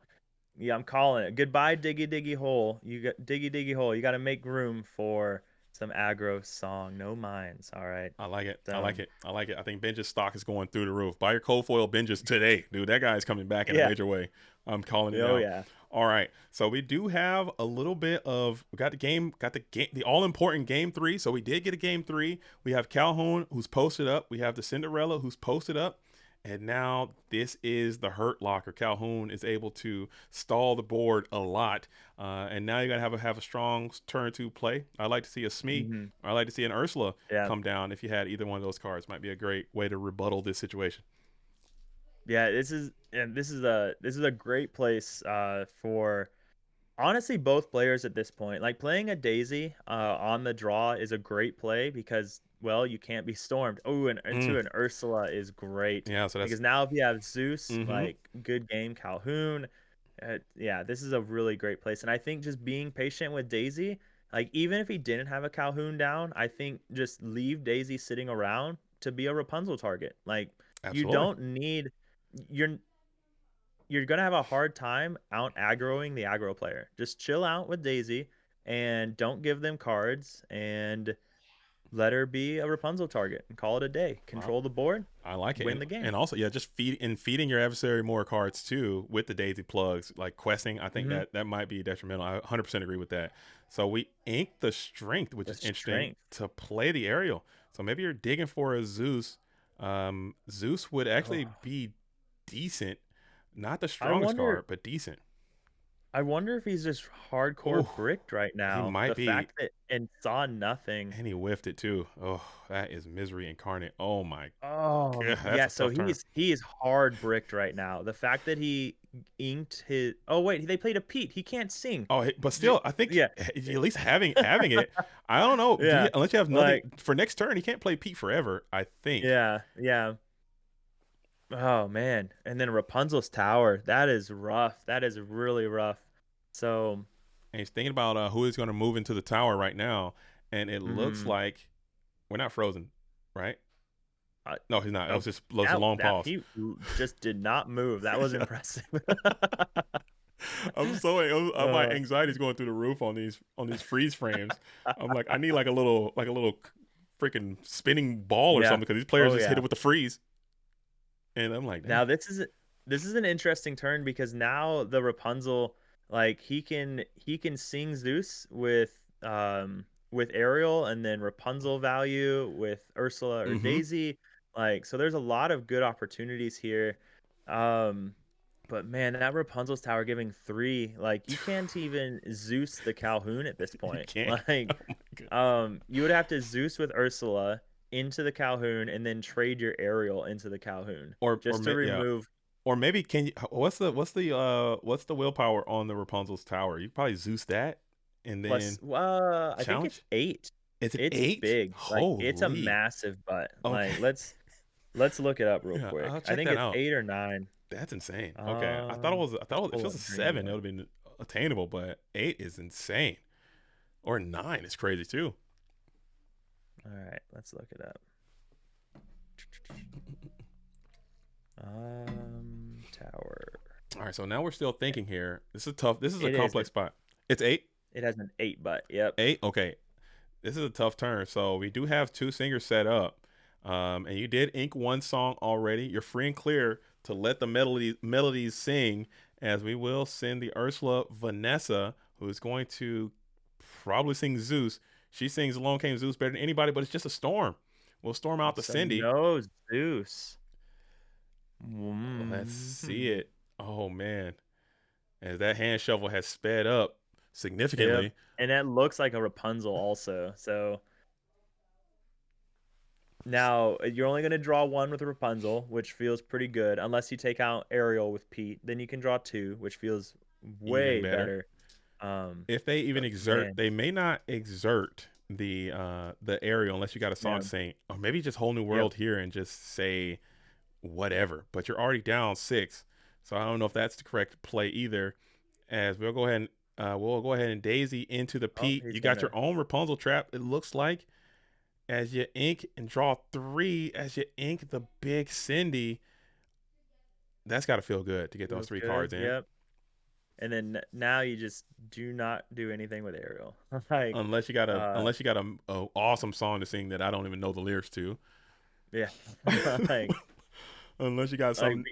Yeah, I'm calling it. Goodbye, Diggy Diggy Hole. You got Diggy Diggy Hole. You got to make room for some aggro song. No minds. All right. I like it. I So like it. I like it. I think Benja's stock is going through the roof. Buy your cold foil Benja's today, dude. That guy's coming back in a yeah. major way. I'm calling it Oh now. yeah. All right. So we do have a little bit of we got the all important game 3. So we did get a game 3. We have Calhoun who's posted up. We have the Cinderella who's posted up. And now this is the hurt locker. Calhoun is able to stall the board a lot, and now you gotta have a strong turn to play. I like to see a Smee, Hmm. or I like to see an Ursula Yeah. come down. If you had either one of those cards, might be a great way to rebuttal this situation. Yeah. This is a great place for honestly both players at this point. Like playing a Daisy on the draw is a great play because well you can't be stormed. Oh, and Mm, into an Ursula is great yeah, so that's because now if you have Zeus, mm-hmm. like good game Calhoun. Yeah, this is a really great place, and I think just being patient with Daisy, like even if he didn't have a Calhoun down, I think just leave Daisy sitting around to be a Rapunzel target. Like you Absolutely. don't need you're you're gonna have a hard time out aggroing the aggro player. Just chill out with Daisy and don't give them cards and let her be a Rapunzel target and call it a day. Wow. Control the board, I like it, win the game. and also yeah, just feeding your adversary more cards too with the daisy plugs like questing. I think Hmm. that might be detrimental. I 100% agree with that. So we ink the strength, which The is interesting strength. to play the aerial. So maybe you're digging for a Zeus. Zeus would actually Oh, be decent, not the I strongest wonder. card, but decent. I wonder if he's just hardcore Oh, bricked right he now. might The be, fact that and saw nothing. and he whiffed it too. Oh, that is misery incarnate. Oh my Oh god, that's yeah, a so tough turn. he is hard bricked right now. The fact that he inked his. Oh wait, they played a Pete. He can't sing. But still, I think Yeah, at least having it. I don't know. yeah. Unless you have nothing Like for next turn, he can't play Pete forever. I think. yeah, yeah. Oh man, and then Rapunzel's tower. That is rough. That is really rough. So, And he's thinking about who is going to move into the tower right now, and it looks mm, like we're not frozen, right? uh, No, he's not. It oh, was a long that pause. just did not move. That was impressive. My uh, anxiety's going through the roof on these freeze frames. I'm like, I need like a little freaking spinning ball or yeah. something because these players Oh just hit yeah. it with the freeze, and I'm like, Now dang. this is an interesting turn because now the Rapunzel like he can sing Zeus with Ariel and then Rapunzel value with Ursula or Mm-hmm. Daisy. Like so there's a lot of good opportunities here. Um but man, that Rapunzel's tower giving 3, like you can't even Zeus the Calhoun at this You point. can't. Like Oh my goodness. you would have to Zeus with Ursula into the Calhoun and then trade your Ariel into the Calhoun Or just to yeah, remove. Or maybe can you? What's the willpower on the Rapunzel's tower? You probably Zeus that, and then I think it's challenge. 8. Is it It's 8? big. Like it's a Holy. massive butt. Okay. Like let's look it up real Yeah, quick. I'll I check think that it's out. 8 or 9. That's insane. Okay, I thought it was. I Let's thought if it pull was up a 7, it Dreamland. would have been attainable. But 8 is insane. Or 9 is crazy too. All right, let's look it up. Tower. All right, so now we're still thinking here. This is tough. This is a It is. complex spot. It's 8. It has an 8 butt. Yep. 8. Okay, this is a tough turn. So we do have 2 singers set up, and you did ink 1 song already. You're free and clear to let the melodies sing, as we will send the Ursula Vanessa, who is going to probably sing Zeus. She sings "Alone Came Zeus" better than anybody, but it's just a storm. We'll storm out to So Cindy. no Zeus. Let's see it. Oh man, as that hand shuffle has sped up significantly. Yep. And that looks like a Rapunzel also. So now you're only going to draw 1 with a Rapunzel, which feels pretty good, unless you take out Ariel with Pete. Then you can draw 2, which feels way Even better. If they even exert, man. they may not exert the aerial unless you got a song Yeah. saying, or maybe just Whole New World here and just say whatever. But you're already down 6, so I don't know if that's the correct play either. As we'll go ahead and daisy into the Pete. You got your own Rapunzel trap. It looks like, as you ink and draw 3, as you ink the big Cindy. That's got to feel good to get those 3 cards in. Yep. And then now you just do not do anything with Ariel. Like, unless you got a awesome song to sing that I don't even know the lyrics to. Yeah. Like, unless you got some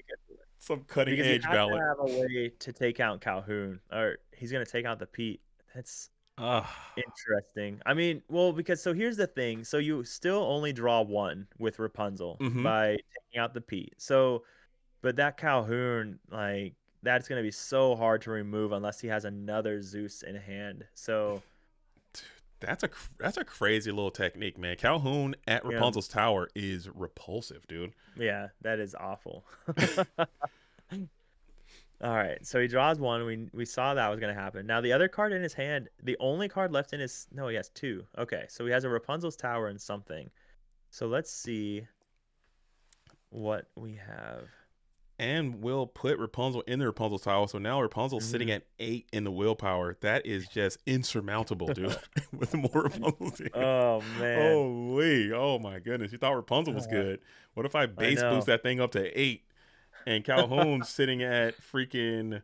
cutting edge ballad. You have to have a way to take out Calhoun, or he's gonna take out the Pete. That's interesting. I mean, well, because here's the thing. So you still only draw 1 with Rapunzel by taking out the Pete. So, but that Calhoun, like, that's gonna be so hard to remove unless he has another Zeus in hand. So that's a crazy little technique, man. Calhoun at Rapunzel's tower is repulsive, dude. Yeah, that is awful. All right, so he draws 1. We saw that was gonna happen. Now the other card in his hand, the only card left in his he has 2. Okay, so he has a Rapunzel's tower and something. So let's see what we have. And we'll put Rapunzel in the Rapunzel's tower. So now Rapunzel's sitting at 8 in the willpower. That is just insurmountable, dude. With more Rapunzel's here. Oh man. Holy. Oh my goodness. You thought Rapunzel was good. What if I base boost that thing up to 8 and Calhoun's sitting at freaking,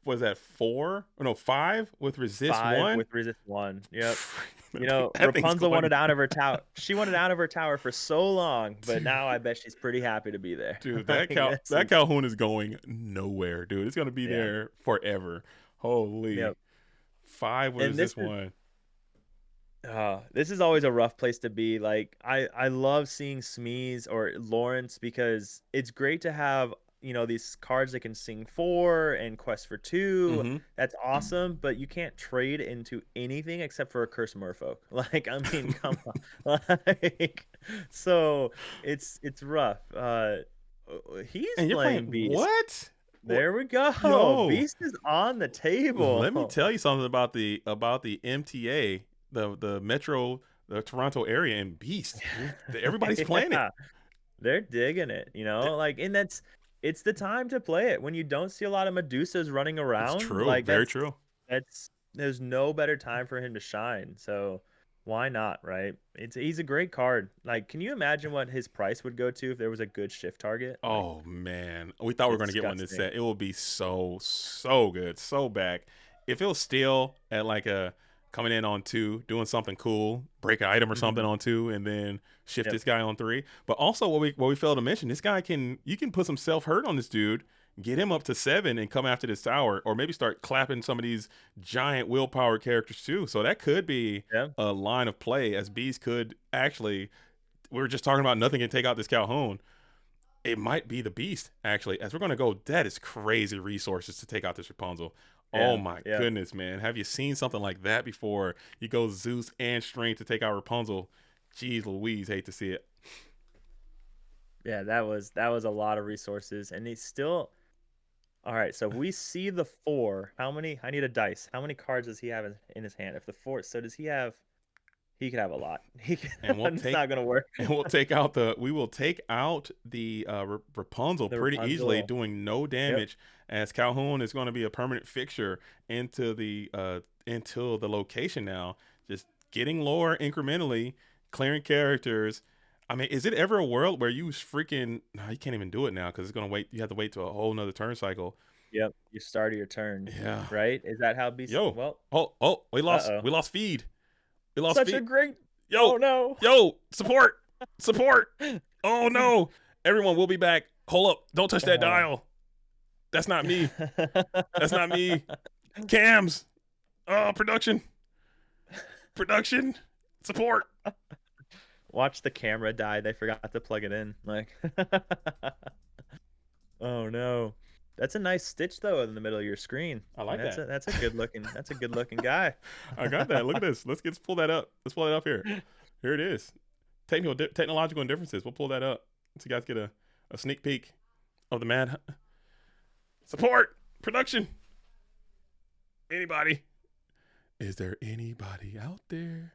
what is that, 4? Or no, 5 with resist 1? With resist 1. Yep. You know, Rapunzel wanted out of her tower. She wanted out of her tower for so long, but now I bet she's pretty happy to be there. Dude, that Calhoun is going nowhere, dude. It's going to be there forever. Holy. 5 with resist 1. This is always a rough place to be. Like, I love seeing Smeeze or Lawrence because it's great to have, these cards that can sing 4 and quest for 2. That's awesome, but you can't trade into anything except for a Curse Merfolk. Like, I mean, come on. Like, so it's rough. He's playing Beast. What? There we go. Yo. Beast is on the table. Let me tell you something about the MTA, the Metro, the Toronto area, and Beast. Everybody's playing it. They're digging it, like, and it's the time to play it when you don't see a lot of Medusas running around. It's true. Like, very true. There's no better time for him to shine. So why not, right? He's a great card. Like, can you imagine what his price would go to if there was a good shift target? Oh man, we thought we were going to get one this set. It will be so good, so back. If it was still at like coming in on 2, doing something cool, break an item or something on 2, and then shift this guy on 3. But also what we failed to mention, this guy you can put some self-hurt on this dude, get him up to 7 and come after this tower, or maybe start clapping some of these giant willpower characters too. So that could be a line of play, as Beast could actually, we were just talking about nothing can take out this Calhoun. It might be the Beast, actually, as we're going to go, that is crazy resources to take out this Rapunzel. Oh my goodness, man. Have you seen something like that before? You go Zeus and Strength to take out Rapunzel. Jeez Louise, hate to see it. Yeah, that was a lot of resources, and he's still all right. So if we see the four. How many? I need a dice. How many cards does he have in his hand? If the four, so does he have? He could have a lot. He can, And we'll it's take not gonna work. and we will take out the Rapunzel The pretty easily, Rapunzel. doing no Yep. damage, as Calhoun is going to be a permanent fixture into the location now, just getting lower incrementally, clearing characters. I mean, is it ever a world where you freaking no, you can't even do it now because it's gonna wait. You have to wait to a whole nother turn cycle. Yep. You start your turn. Yeah. Right? Is that how BC? Yo. Well, Oh, we uh lost. oh. We lost feed. We lost Such a feed. great. Yo, Oh no. yo, support, support. Oh no, everyone, we'll be back. Hold up, don't touch that Oh. dial. That's not me. That's not me. Cams. Oh, production, support. Watch the camera die. They forgot to plug it in. Like, oh no, that's a nice stitch though in the middle of your screen. I like that. That's a good looking. That's a good looking guy. I got that. Look at this. Let's pull that up. Let's pull it up here. Here it is. Technological differences. We'll pull that up so you guys get a sneak peek of the mad support production. Anybody? Is there anybody out there?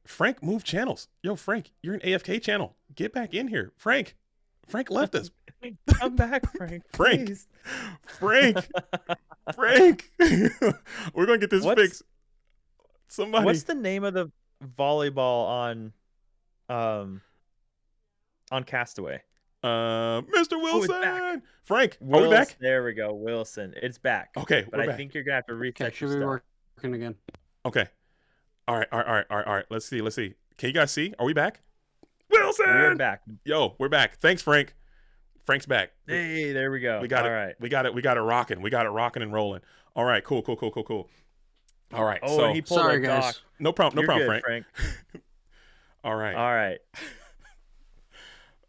Frank, move channels. Yo, Frank, you're an AFK channel. Get back in here. Frank left us. Come back, Frank. Frank. Please. Frank. We're going to get this fixed. Somebody. What's the name of the volleyball on Castaway? Mr. Wilson. back. Frank, are we back? There we go. Wilson. It's back. Okay, but we're I back. think you're gonna have to reset should your be stuff. working again. Okay. All right. Let's see. Can you guys see? Are we back? Wilson. We're back. Yo, we're back. Thanks, Frank. Frank's back. Hey, there we go. We got All it. right. We got it rocking. We got it rocking and rolling. All right, cool. All right. Oh, so and he pulled sorry, a guys. doc. no problem, You're good, Frank. All right. All right.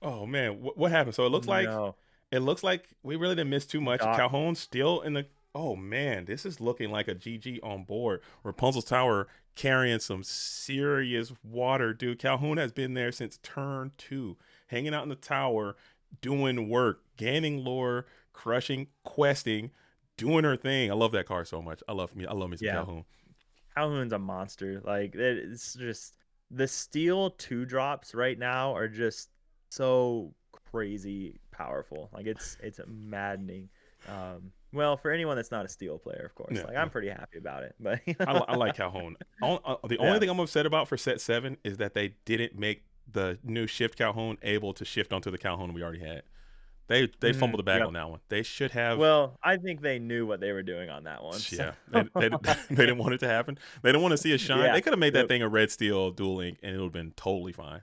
Oh man, what happened? So it looks like we really didn't miss too much. Doc. Calhoun's still in the. Oh man, this is looking like a GG on board. Rapunzel's Tower carrying some serious water, dude. Calhoun has been there since turn 2, hanging out in the tower, doing work, gaining lore, crushing, questing, doing her thing. I love that card so much. I love me some Calhoun. Calhoun's a monster. Like, it's just the steel 2-drops right now are just so crazy powerful. Like, it's maddening. Well, for anyone that's not a steel player, of course. Yeah, like, I'm pretty happy about it. But I like Calhoun. The only thing I'm upset about for set 7 is that they didn't make the new shift Calhoun able to shift onto the Calhoun we already had. They fumbled the bag on that one. They should have. Well, I think they knew what they were doing on that one. Yeah, they didn't want it to happen. They didn't want to see a shine. Yeah. They could have made that thing a red steel dual link, and it would have been totally fine.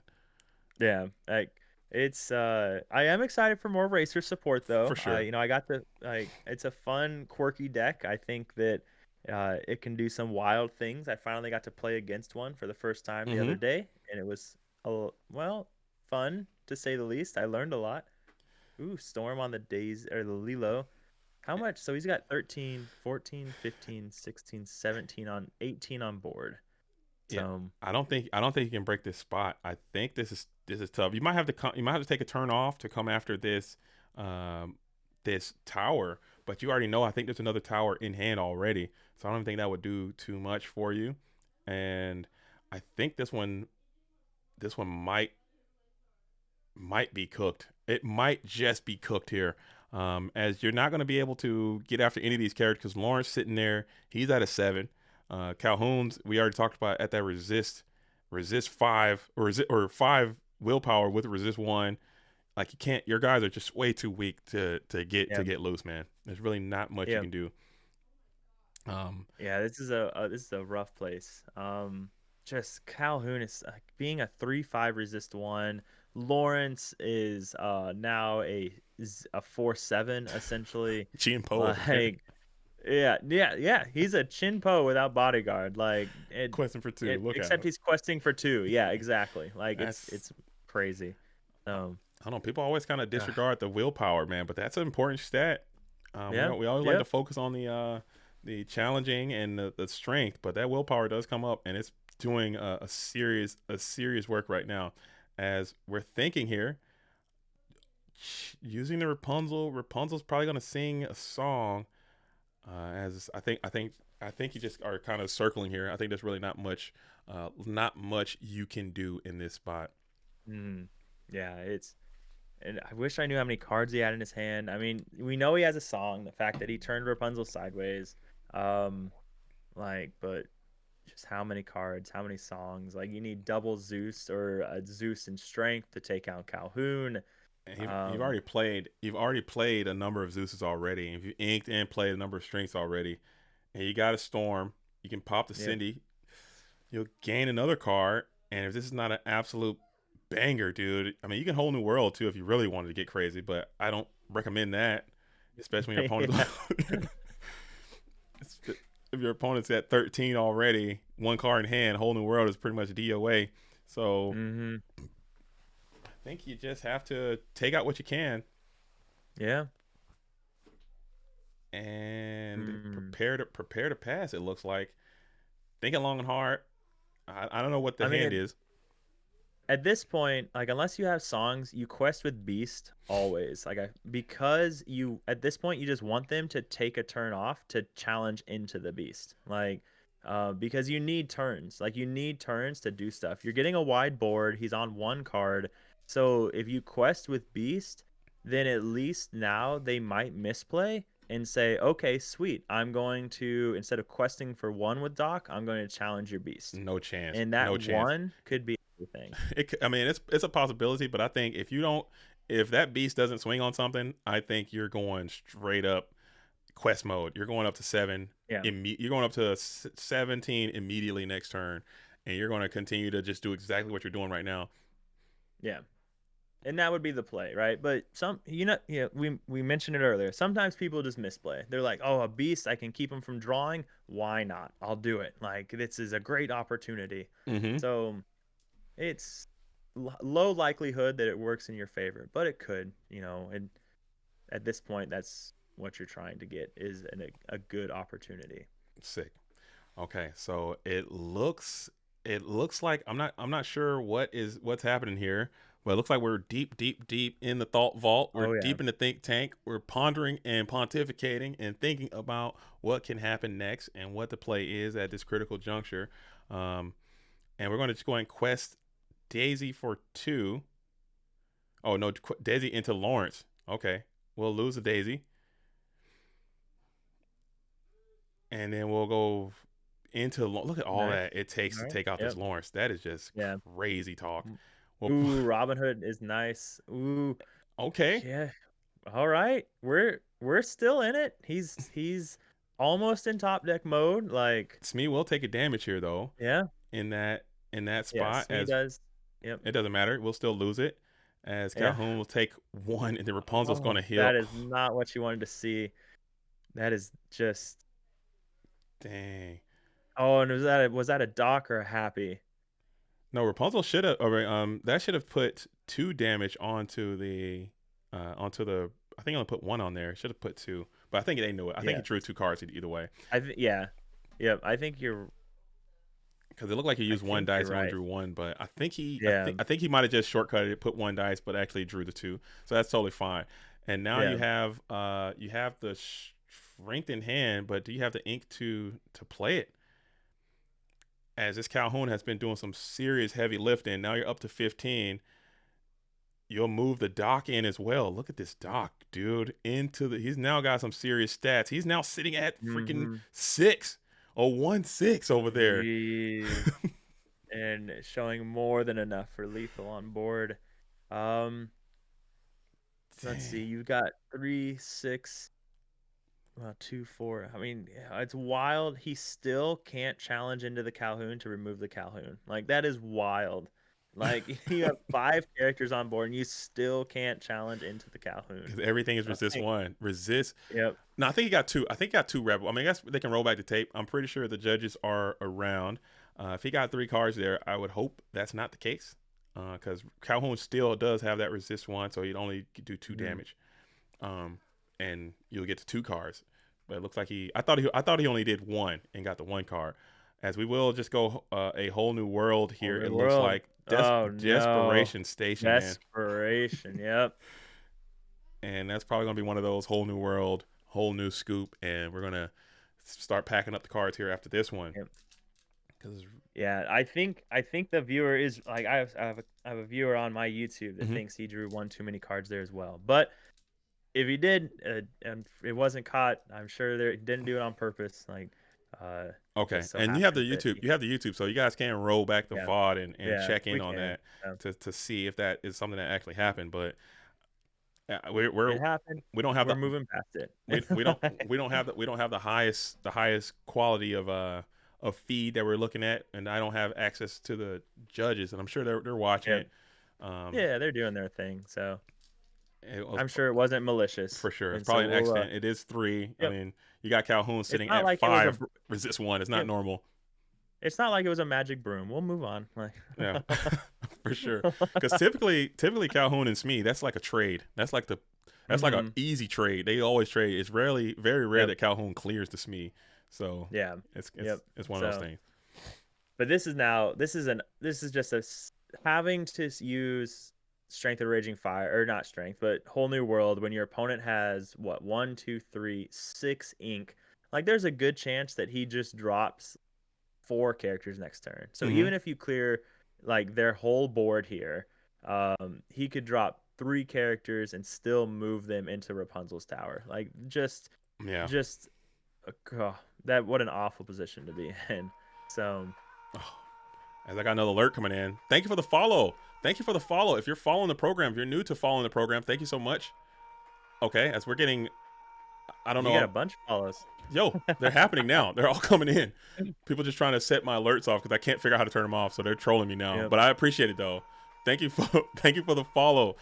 Yeah, like it's I am excited for more racer support though. For sure. I got the it's a fun, quirky deck. I think that it can do some wild things. I finally got to play against one for the first time the other day, and it was fun to say the least. I learned a lot. Ooh, Storm on the days or the Lilo. How much? So he's got 13, 14, 15, 16, 17 on 18 on board. So, Yeah, I don't think you can break this spot. I think this is tough. You might have to take a turn off to come after this this tower, but you already know I think there's another tower in hand already. So I don't think that would do too much for you. And I think this one might be cooked. It might just be cooked here. As you're not going to be able to get after any of these characters because Lawrence sitting there, he's at a 7. Calhoun's, we already talked about at that resist 5 or 5 willpower with resist 1. Like you can't, your guys are just way too weak to get loose, man. There's really not much you can do. Yeah, this is a rough place. Just Calhoun is being a 3/5 resist 1. Lawrence is now a 4/7 essentially. Chin Po. Like, yeah. He's a Chin-Po without bodyguard. Like, questing for 2. Except he's questing for 2. Yeah, exactly. Like it's crazy. I don't know. People always kind of disregard the willpower, man, but that's an important stat. We always like to focus on the challenging and the strength, but that willpower does come up, and it's doing a serious work right now. As we're thinking here, using the Rapunzel. Rapunzel's probably gonna sing a song. As I think you just are kind of circling here. I think there's really not much you can do in this spot. Mm. Yeah, and I wish I knew how many cards he had in his hand. I mean, we know he has a song. The fact that he turned Rapunzel sideways, um, but just how many cards, how many songs? Like you need double Zeus or a Zeus in strength to take out Calhoun. And Um, you've already played a number of Zeuses already. If you inked and played a number of strengths already, and you got a Storm, you can pop the yep. Cindy. You'll gain another card, and if this is not an absolute banger, dude, I mean, you can hold New World too if you really wanted to get crazy, but I don't recommend that, especially when your opponent. Yeah. If your opponent's at 13 already, one card in hand, whole New World is pretty much DOA. So Hmm. I think you just have to take out what you can Yeah. and Mm. prepare to pass. It looks like thinking long and hard. I don't know what the I mean, hand is. at this point, like unless you have songs, you quest with Beast always. Because you at this point you just want them to take a turn off to challenge into the Beast. Because you need turns. Like you need turns to do stuff. You're getting a wide board. He's on one card. So if you quest with Beast, then at least now they might misplay and say, okay, sweet. I'm going to, instead of questing for one with Doc, I'm going to challenge your Beast. No chance. And No that chance. one could be everything. I mean, it's a possibility, but I think if that beast doesn't swing on something, I think you're going straight up quest mode. You're going up to 7. Yeah. You're going up to 17 immediately next turn, and you're going to continue to just do exactly what you're doing right now. Yeah. And that would be the play, right? But we mentioned it earlier. Sometimes people just misplay. They're like, "Oh, a beast, I can keep him from drawing. Why not? I'll do it. Like this is a great opportunity." Mm-hmm. So it's low likelihood that it works in your favor, but it could, and at this point, that's what you're trying to get is a good opportunity. Sick. Okay, so it looks like I'm not sure what's happening here, but it looks like we're deep, deep, deep in the thought vault. We're Oh yeah. deep in the think tank. We're pondering and pontificating and thinking about what can happen next and what the play is at this critical juncture. Um, and we're going to just go and quest Daisy for 2. Oh no, Daisy into Lawrence. Okay, we'll lose the Daisy, and then we'll go into look at all Nice. that it takes All to right. take out this Yep. Lawrence. That is just Yeah. crazy talk. Well, Ooh, Robin Hood is nice. Ooh, okay. yeah. All right. We're still in it. He's almost in top deck mode. Like, Smee will take a damage here though yeah. in that spot Yes, he as does. Yep. it doesn't matter. We'll still lose it as Yeah. Calhoun will take 1 and the Rapunzel's going Oh, to heal. that is not what you wanted to see. That is just. Dang. Oh, and was that a Doc or a Happy? No, Rapunzel should have that should have put 2 damage onto the I think I only put 1 on there. Should have put 2. But I think they knew it. I think he Yeah. drew 2 cards either way. Yeah. Yep. Because it looked like he I used 1 think dice you're and only right. drew 1, but Yeah. I think he might have just shortcutted it, put 1 dice, but actually drew the 2. So that's totally fine. And now Yeah. you have the strength in hand, but do you have the ink to play it? As this Calhoun has been doing some serious heavy lifting. Now you're up to 15. You'll move the Doc in as well. Look at this Doc, dude. He's now got some serious stats. He's now sitting at freaking Mm-hmm. 6 or 1/6 over there. Jeez. And showing more than enough for lethal on board. Um, let's see. Dang. You've got 3, 6, well, 2, 4. I mean, yeah, it's wild. He still can't challenge into the Calhoun to remove the Calhoun. Like that is wild. Like you have 5 characters on board and you still can't challenge into the Calhoun. Because everything is I resist think- 1. Resist. Yep. No, I think he got 2. I think he got 2 rebel. I mean, I guess they can roll back the tape. I'm pretty sure the judges are around. If he got 3 cards there, I would hope that's not the case. Because Calhoun still does have that resist 1, so he'd only do 2 Mhm. damage. And you'll get to 2 cards. But it looks like I thought he only did 1 and got the 1 card. As we will just go a whole new world here. Whole It new looks world. like Oh no. desperation station, man. Desperation. Yep. and that's probably gonna be one of those whole new world, whole new scoop, and we're gonna start packing up the cards here after this one. Yep. Because Yeah, I think the viewer is like I have a viewer on my YouTube that Mhm. thinks he drew one too many cards there as well. But if he did, and it wasn't caught, I'm sure he didn't do it on purpose. Like, Okay, just so and you have the happens that YouTube. You have the YouTube, so you guys can roll back the yeah, VOD and yeah, check we in on can. that to see if that is something that actually happened. But It happened. we don't have We're the moving past it. we don't have the highest quality of feed that we're looking at, and I don't have access to the judges, and I'm sure they're watching Yep. it. Um, Yeah, they're doing their thing, so it was I'm sure it wasn't malicious. for sure. It's And probably so an we'll accident. It is 3. I yep. mean, you got Calhoun It's sitting not at like it was 5 resist 1. It's not yep. normal. It's not like it was a magic broom. We'll move on. Like Yeah, for sure. Because typically Calhoun and Smee, that's like a trade. That's like an Mhm. easy trade. They always trade. It's very rare Yep. that Calhoun clears to Smee. So Yeah. it's Yep. it's one of those So, things. but this is just having to use strength of raging fire, or not strength, but whole new world when your opponent has what 1, 2, 3, 6 ink. Like there's a good chance that he just drops 4 characters next turn. So Hmm. even if you clear like their whole board here, he could drop 3 characters and still move them into Rapunzel's tower. Like Yeah. just that what an awful position to be in. So Oh, as I got another alert coming in. Thank you for the follow. Thank you for the follow. If you're following the program, if you're new to following the program, thank you so much. Okay, as we're getting, I don't you got a know. bunch of follows. Yo, they're happening now. They're all coming in. People just trying to set my alerts off because I can't figure out how to turn them off. So they're trolling me now. Yep. But I appreciate it though. Thank you for thank you for the follow.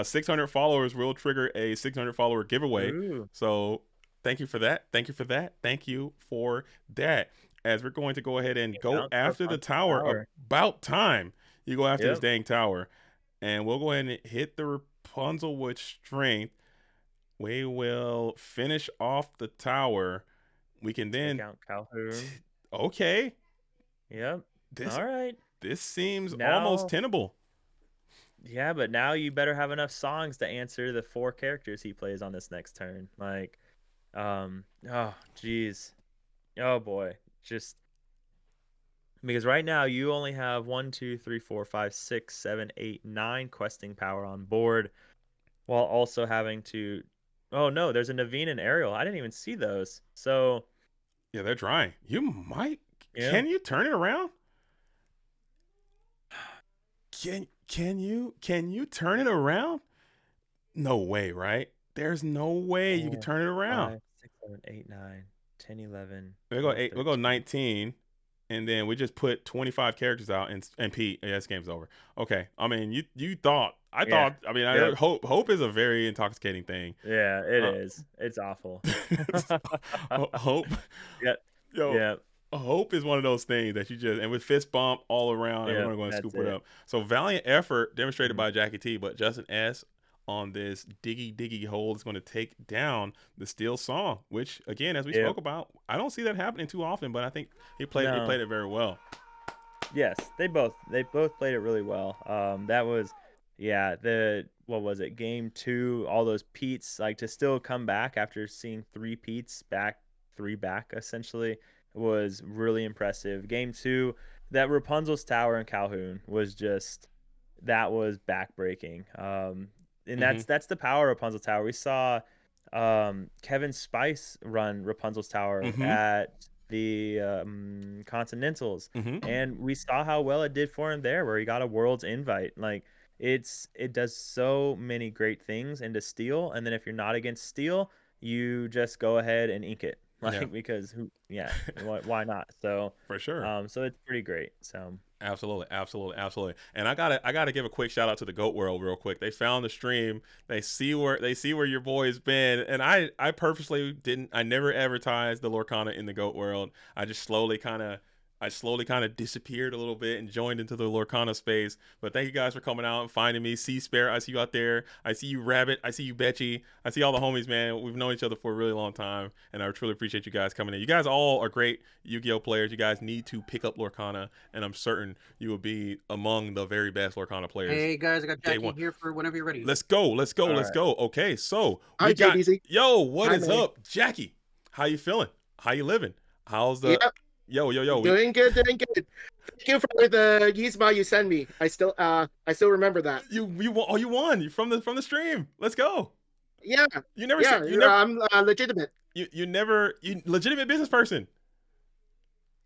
600 followers will trigger a 600 follower giveaway. Ooh. So thank you for that. Thank you for that. Thank you for that. As we're going to go ahead and go Bounce after the Rapunzel's tower. About time you go after this Yep. dang tower. And we'll go ahead and hit the Rapunzel with strength. We will finish off the tower. We can Take then out Calhoun. okay. Yep. This All right. this seems almost Now, tenable. yeah, but now you better have enough songs to answer the 4 characters he plays on this next turn. Like, oh, geez. Oh boy. Just because right now you only have 1, 2, 3, 4, 5, 6, 7, 8, 9 questing power on board, while also having to. Oh no, there's a Naveen and Ariel. I didn't even see those. So Yeah, they're drying. You might. yeah. Can you turn it around? Can you turn it around? No way, right? There's no way you can 4, turn it around. 5, 6, 7, 8, 9, 10, 11, We'll go 12, eight. We'll go 13. 19, and then we just put 25 characters out, and Pete. Yeah, this game's over. Okay. I mean, you thought. I Yeah. thought. I mean, Yep. hope is a very intoxicating thing. Yeah, it Uh, is. It's awful. hope. Yep. Yo, Yep. hope is one of those things that you just, and with fist bump all around, and we're Yep. gonna go and That's scoop it it. up. So valiant effort demonstrated Mhm. by Jackie T, but Justin S on this diggy hole is going to take down the Steel Song, which again, as we Yep. spoke about, I don't see that happening too often, but I think he played No. it very well. Yes, they both played it really well. That was, yeah, what was it? Game 2, all those Pete's, like to still come back after seeing 3 Pete's back, 3 back essentially, was really impressive. Game 2, that Rapunzel's Tower in Calhoun was just, that was backbreaking. And Hmm. that's the power of Rapunzel Tower. We saw Kevin Spice run Rapunzel's Tower Hmm. at the Continentals, Hmm. and we saw how well it did for him there, where he got a world's invite. Like it does so many great things into Steel, and then if you're not against Steel, you just go ahead and ink it, Yeah, like because why not? So for sure. so it's pretty great. So Absolutely. And I gotta give a quick shout out to the Goat World real quick. They found the stream. They see where your boy's been. And I purposely didn't. I never advertised the Lorcana in the Goat World. I just slowly kind of I slowly kind of disappeared a little bit and joined into the Lorcana space. But thank you guys for coming out and finding me. See Spare, I see you out there. I see you Rabbit. I see you Betchy. I see all the homies, man. We've known each other for a really long time, and I truly appreciate you guys coming in. You guys all are great Yu-Gi-Oh players. You guys need to pick up Lorcana, and I'm certain you will be among the very best Lorcana players. Hey guys, I got Day Jackie one. here for whenever you're ready. Let's go. Let's go. All Let's right. go. Okay, so Hi, we got JDZ. yo. What Hi, is man. up, Jackie? How you feeling? How you living? How's the Yep, yo? We, doing good, doing good. Thank you for the Yzma you sent me. I still remember that. you won. Oh, you won. You from the stream. Let's go. Yeah, You never yeah. said you never I'm legitimate. you never you legitimate business person.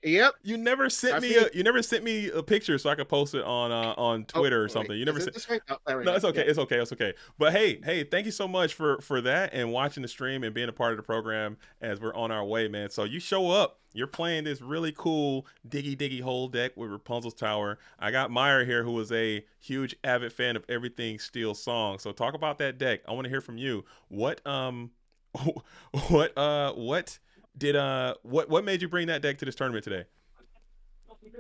Yep. You never sent That's me me. you never sent me a picture so I could post it on Twitter or wait, something. You never is sent. it this way? Oh, there we No, go. it's okay. Yeah. It's okay. It's okay. But hey, thank you so much for that and watching the stream and being a part of the program as we're on our way, man. So you show up. You're playing this really cool diggy hole deck with Rapunzel's Tower. I got Meyer here, who is a huge avid fan of everything Steel Song. So talk about that deck. I want to hear from you. What what made you bring that deck to this tournament today?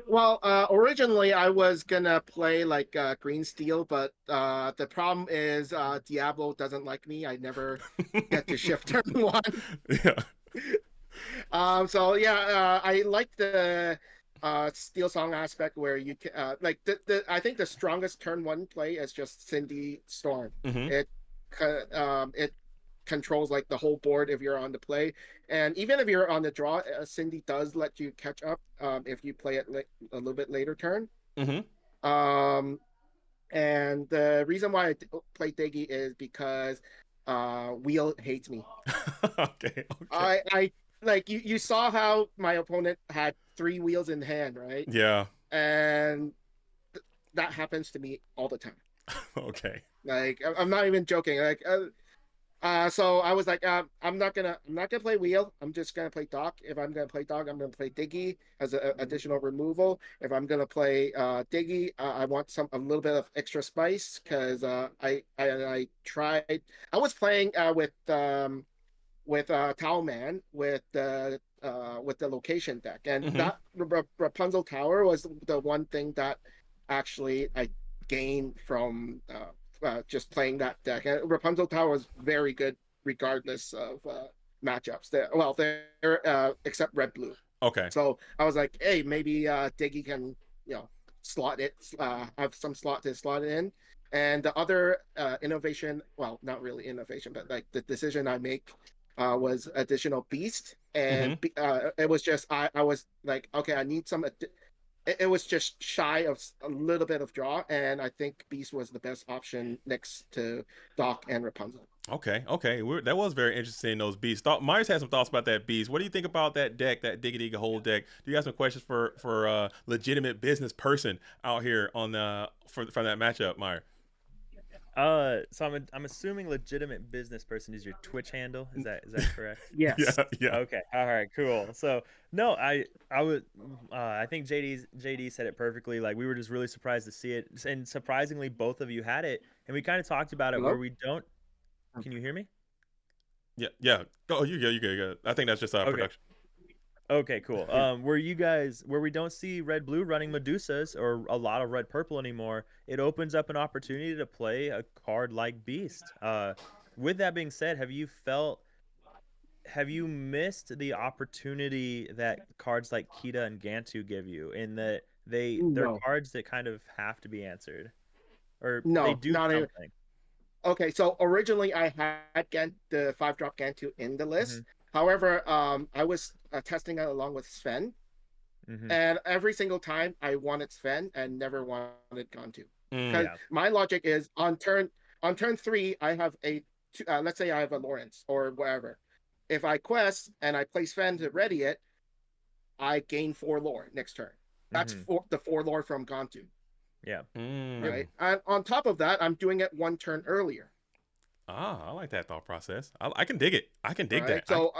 Well, originally I was gonna play like green steel, but the problem is Diablo doesn't like me. I never get to shift turn one. Yeah. So yeah, I like the steel song aspect where you can like I think the strongest turn one play is just Cindy Storm. Mhm. It controls like the whole board if you're on the play, and even if you're on the draw, Cindy does let you catch up if you play it a little bit later turn. Mhm. And the reason why I play Diggy is because Wheel hates me. Okay. I like you saw how my opponent had 3 wheels in hand, right? Yeah. And that happens to me all the time. Okay. Like I'm not even joking. Like so I was like, I'm not gonna play Wheel. I'm just gonna play Doc. If I'm gonna play Doc, I'm gonna play Diggy as an additional removal. If I'm gonna play Diggy, I want a little bit of extra spice because I tried. I was playing with Towelman with the location deck, and that Rapunzel Tower was the one thing that actually I gained from just playing that deck. And Rapunzel Tower was very good regardless of matchups. They're except red blue. Okay. So I was like, hey, maybe Diggy can slot it, have some slot to slot it in. And the other innovation, well, not really innovation, but like the decision I make was additional beast, and it was just I was like, okay, I need some. It was just shy of a little bit of draw, and I think beast was the best option next to Doc and Rapunzel. Okay. That was very interesting. Those beasts. Myers had some thoughts about that beast. What do you think about that deck, that Diggy Hole deck? Do you have some questions for a legitimate business person out here on for that matchup, Meyer? So I'm assuming legitimate business person is your Twitch handle. Is that correct? Yes. Yeah. Okay. All right. Cool. So no, I think JD said it perfectly. Like we were just really surprised to see it, and surprisingly, both of you had it, and we kind of talked about it Hello? where we don't. Can you hear me? Yeah. Oh, you good. I think that's just production. Okay, cool. Where we don't see red blue running Medusas or a lot of red purple anymore, it opens up an opportunity to play a card like Beast. With that being said, have you missed the opportunity that cards like Kita and Gantu give you, in that they're No. cards that kind of have to be answered, or No, they do not even. something? Okay, so originally I had the 5-drop Gantu in the list. However, I was testing it along with Sven, and every single time I wanted Sven and never wanted Gantu. Because my logic is on turn 3, I have let's say I have a Lawrence or whatever. If I quest and I play Sven to ready it, I gain 4 lore next turn. That's the 4 lore from Gantu. Yeah. Right. And on top of that, I'm doing it 1 turn earlier. I like that thought process. I can dig it. I can dig that. So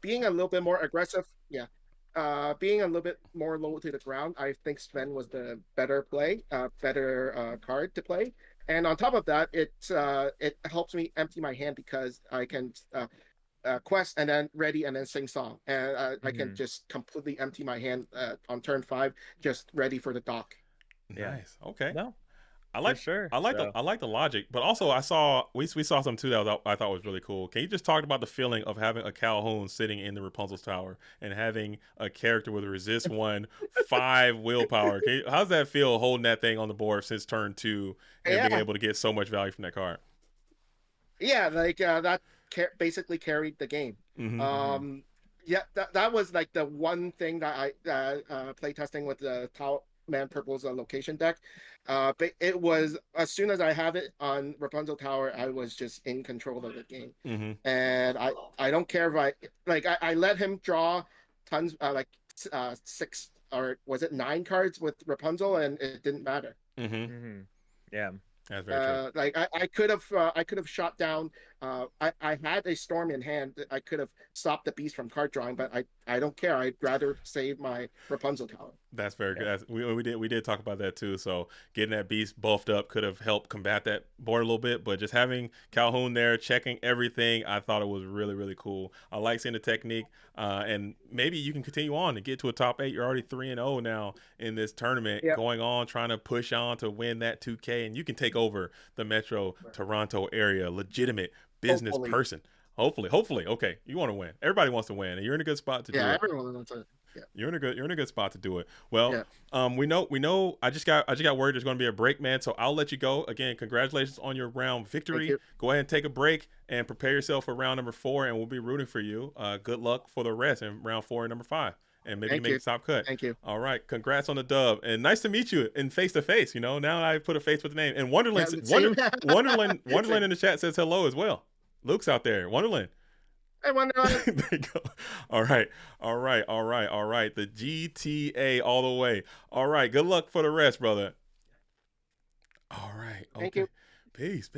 being a little bit more aggressive, being a little bit more low to the ground, I think Sven was the better play, better card to play. And on top of that, it helps me empty my hand because I can quest and then ready and then sing song, and I can just completely empty my hand on turn 5, just ready for the dock. Nice. Okay. No, I for like sure. I like the logic, but also we saw some too that I thought was really cool. Can you just talk about the feeling of having a Calhoun sitting in the Rapunzel's tower and having a character with a resist 1, 5 willpower? How's that feel holding that thing on the board since turn 2 and being Yeah, able to get so much value from that card? yeah, like that basically carried the game. Yeah, that was like the one thing that I play testing with the Tau Man Purple's location deck. But it was, as soon as I have it on Rapunzel Tower, I was just in control of the game. And I don't care if I let him draw tons, 6, or was it 9 cards with Rapunzel, and it didn't matter. Yeah. That's very true. Like I could have shot down. I had a storm in hand. I could have stopped the beast from card drawing, but I don't care. I'd rather save my Rapunzel tower. That's very good. We did talk about that too. So getting that beast buffed up could have helped combat that board a little bit, but just having Calhoun there checking everything, I thought it was really, really cool. I like seeing the technique, and maybe you can continue on to get to a top 8. You're already 3-0 now in this tournament, going on trying to push on to win that 2K, and you can take over the Metro Toronto area. Legitimate business person. Hopefully. Okay, you want to win. Everybody wants to win, and you're in a good spot to do it. Yeah, everyone wants to. Yeah. You're in a good spot to do it. Well, we know. I just got word there's going to be a break, man. So I'll let you go. Again, congratulations on your round victory. Go ahead and take a break and prepare yourself for round number 4, and we'll be rooting for you. Good luck for the rest in round 4 and number 5, and maybe make a top cut. Thank you. All right, congrats on the dub, and nice to meet you in face to face. You know, now I put a face with the name. And Wonderland in the chat says hello as well. Luke's out there. Wonderland. I wonder. There you go. All right. The GTA all the way. All right. Good luck for the rest, brother. All right. Okay. Thank you. Peace.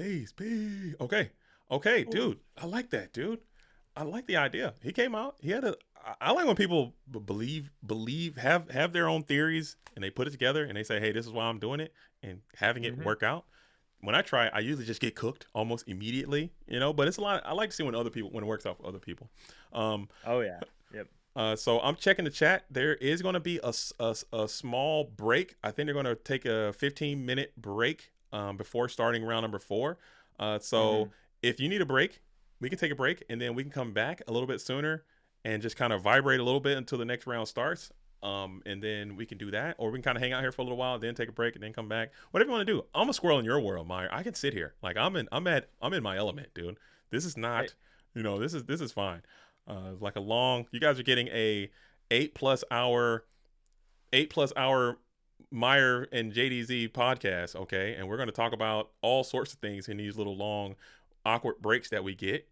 Okay, dude. I like that, dude. I like the idea. He came out. I like when people have their own theories and they put it together and they say, hey, this is why I'm doing it, and having it work out. When I try, I usually just get cooked almost immediately, but it's a lot. I like to see when it works out for other people. Oh yeah. Yep. So I'm checking the chat. There is going to be a small break. I think they're going to take a 15-minute break before starting round number 4. So if you need a break, we can take a break, and then we can come back a little bit sooner and just kind of vibrate a little bit until the next round starts. And then we can do that, or we can kind of hang out here for a little while, then take a break, and then come back. Whatever you want to do. I'm a squirrel in your world, Meyer. I can sit here, like I'm in my element, dude. This is not, this is fine. Like you guys are getting a 8+ hour Meyer and JDZ podcast, okay? And we're going to talk about all sorts of things in these little long, awkward breaks that we get.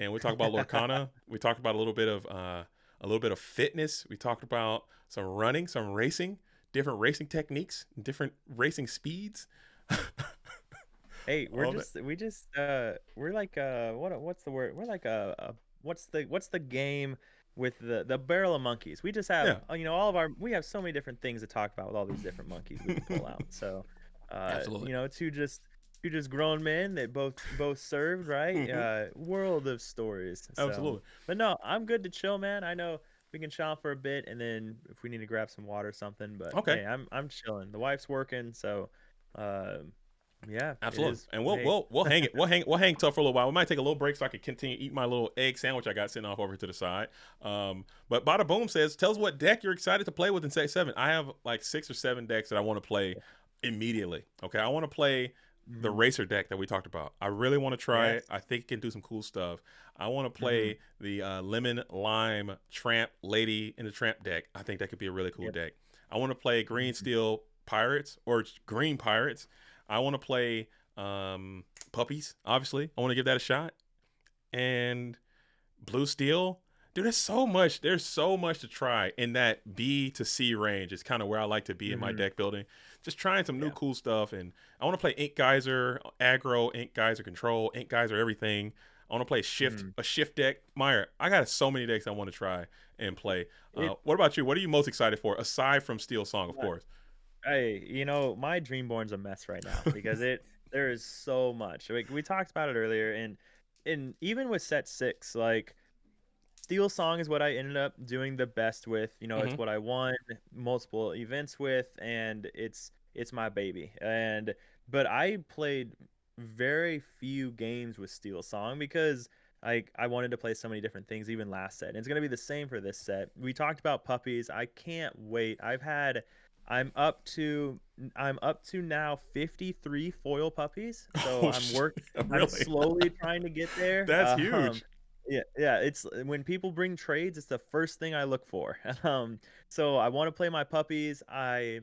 And we talk about Lorcana. We talked about a little bit of fitness. We talked about some running, some racing, different racing techniques, different racing speeds. Hey, we're like what's the word? We're like what's the game with the barrel of monkeys? We just have we have so many different things to talk about with all these different monkeys we can pull out. So absolutely. Two just grown men that both served, right? World of stories. So. Absolutely. But no, I'm good to chill, man. I know we can chill for a bit, and then if we need to grab some water or something. But hey, I'm chilling. The wife's working, so yeah, absolutely. And we'll hang tough for a little while. We might take a little break so I can continue eating my little egg sandwich I got sitting off over to the side. But Bada Boom says, tell us what deck you're excited to play with in Set 7. I have like 6 or 7 decks that I want to play immediately. Okay, I want to play the racer deck that we talked about. I really want to try it. I think it can do some cool stuff. I want to play the lemon lime tramp lady in the tramp deck. I think that could be a really cool deck. I want to play green steel pirates or green pirates. I want to play puppies, obviously. I want to give that a shot. And blue steel. Dude, there's so much to try in that B to C range. It's kind of where I like to be in my deck building. Just trying some new cool stuff. And I want to play Ink Geyser, aggro, Ink Geyser control, Ink Geyser everything. I want to play a shift deck. Meyer, I got so many decks I want to try and play. What about you? What are you most excited for, aside from Steel Song, of course? Hey, my Dreamborn's a mess right now because there is so much. Like we talked about it earlier, and even with Set 6, like Steel Song is what I ended up doing the best with. It's Hmm. what I won multiple events with, and it's my baby. But I played very few games with Steel Song because I wanted to play so many different things, even last set. And it's gonna be the same for this set. We talked about puppies. I can't wait. I'm up to now 53 foil puppies. So Oh, shit. I'm Really? slowly trying to get there. That's huge. Yeah. It's when people bring trades, it's the first thing I look for. So I want to play my puppies. I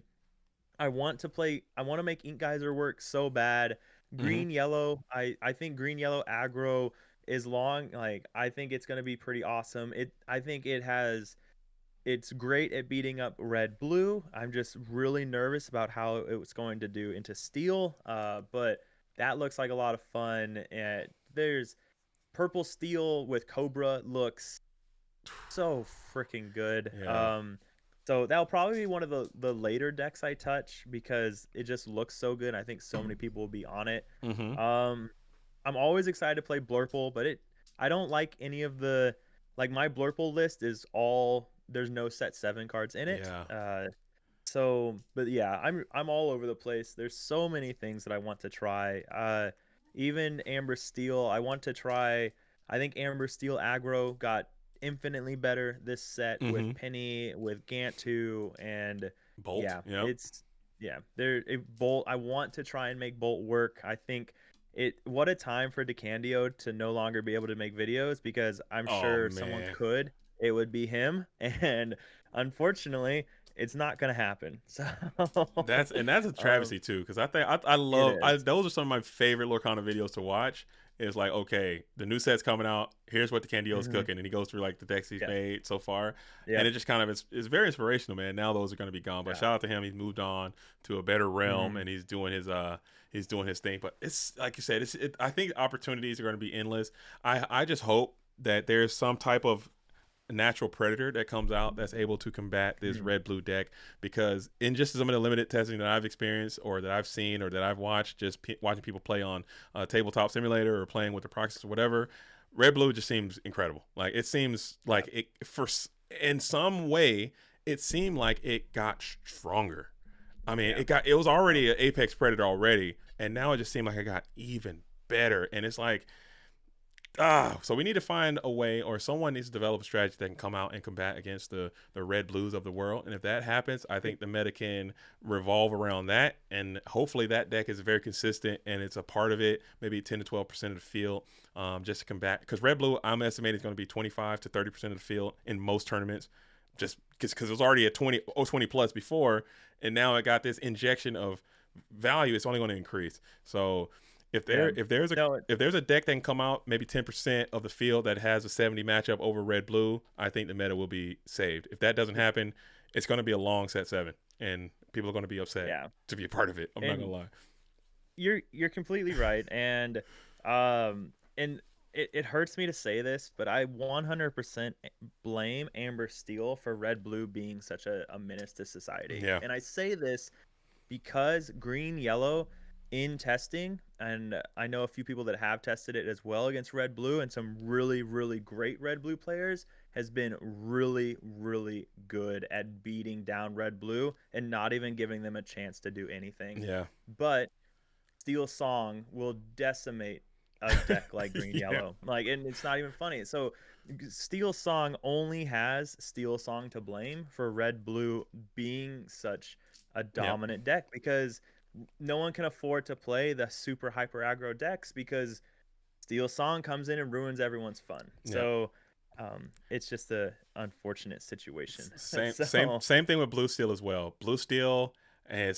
want to play. I want to make Ink Geyser work so bad. Hmm. Green yellow. I think green yellow aggro is long. Like I think it's gonna be pretty awesome. I think it's great at beating up red blue. I'm just really nervous about how it's going to do into steel. But that looks like a lot of fun. And there's purple steel with Cobra looks so freaking good. Yeah. So that'll probably be one of the later decks I touch because it just looks so good. I think so many people will be on it. Hmm. Um, I'm always excited to play Blurple, but I don't like any of the like my Blurple list is all there's no set 7 cards in it. Yeah. But yeah, I'm all over the place. There's so many things that I want to try. Even Amber Steel, I want to try. I think Amber Steel aggro got infinitely better this set Hmm. with Penny, with Gantu, and Bolt. yeah, Yep. Bolt. I want to try and make Bolt work. I think what a time for DeCandio to no longer be able to make videos because I'm Oh sure if someone man. could, it would be him, and unfortunately, it's not gonna happen. So That's a um, travesty too, because I it love is. those are some of my favorite Lorcana videos to watch. It's like, okay, the new set's coming out. Here's what the Candio's Mhm. cooking, and he goes through like the decks he's Yeah. made so far, and Yep. it just kind of it's very inspirational, man. Now those are going to be gone, but Yeah. shout out to him. He's moved on to a better realm, Mhm. and he's doing his thing. But it's like you said, I think opportunities are going to be endless. I just hope that there's some type of natural predator that comes out that's able to combat this Mhm. red blue deck, because in just some of the limited testing that I've experienced or that I've seen or that I've watched, just watching people play on tabletop simulator or playing with the proxies or whatever, red blue just seems incredible. Like it seems Yeah. like in some way it seemed like it got stronger. I mean, Yeah. it was already an apex predator already, and now it just seemed like it got even better. And it's like, so we need to find a way, or someone needs to develop a strategy that can come out and combat against the red blues of the world. And if that happens, I think the meta can revolve around that, and hopefully that deck is very consistent and it's a part of it, maybe 10 to 12% of the field, just to combat. Because red blue, I'm estimating is going to be 25 to 30% of the field in most tournaments, just because it was already at 20 plus before, and now it got this injection of value. It's only going to increase. So Yeah. if there's a No. if there's a deck that can come out maybe 10% of the field that has a 70 matchup over red blue, I think the meta will be saved. If that doesn't happen, it's going to be a long set 7, and people are going to be upset Yeah. to be a part of it. I'm not And gonna lie. you're completely right. And it hurts me to say this, but I 100% blame Amber Steel for red blue being such a menace to society. Yeah. And I say this because green yellow in testing, and I know a few people that have tested it as well against red blue, and some really really great red blue players has been really really good at beating down red blue and not even giving them a chance to do anything. Yeah. But Steel Song will decimate a deck like green Yeah. yellow. Like, and it's not even funny. So Steel Song only has Steel Song to blame for red blue being such a Yeah. dominant deck because no one can afford to play the super hyper aggro decks because Steel Song comes in and ruins everyone's fun. Yeah. So it's just a unfortunate situation. Same So same thing with blue steel as well. Blue steel and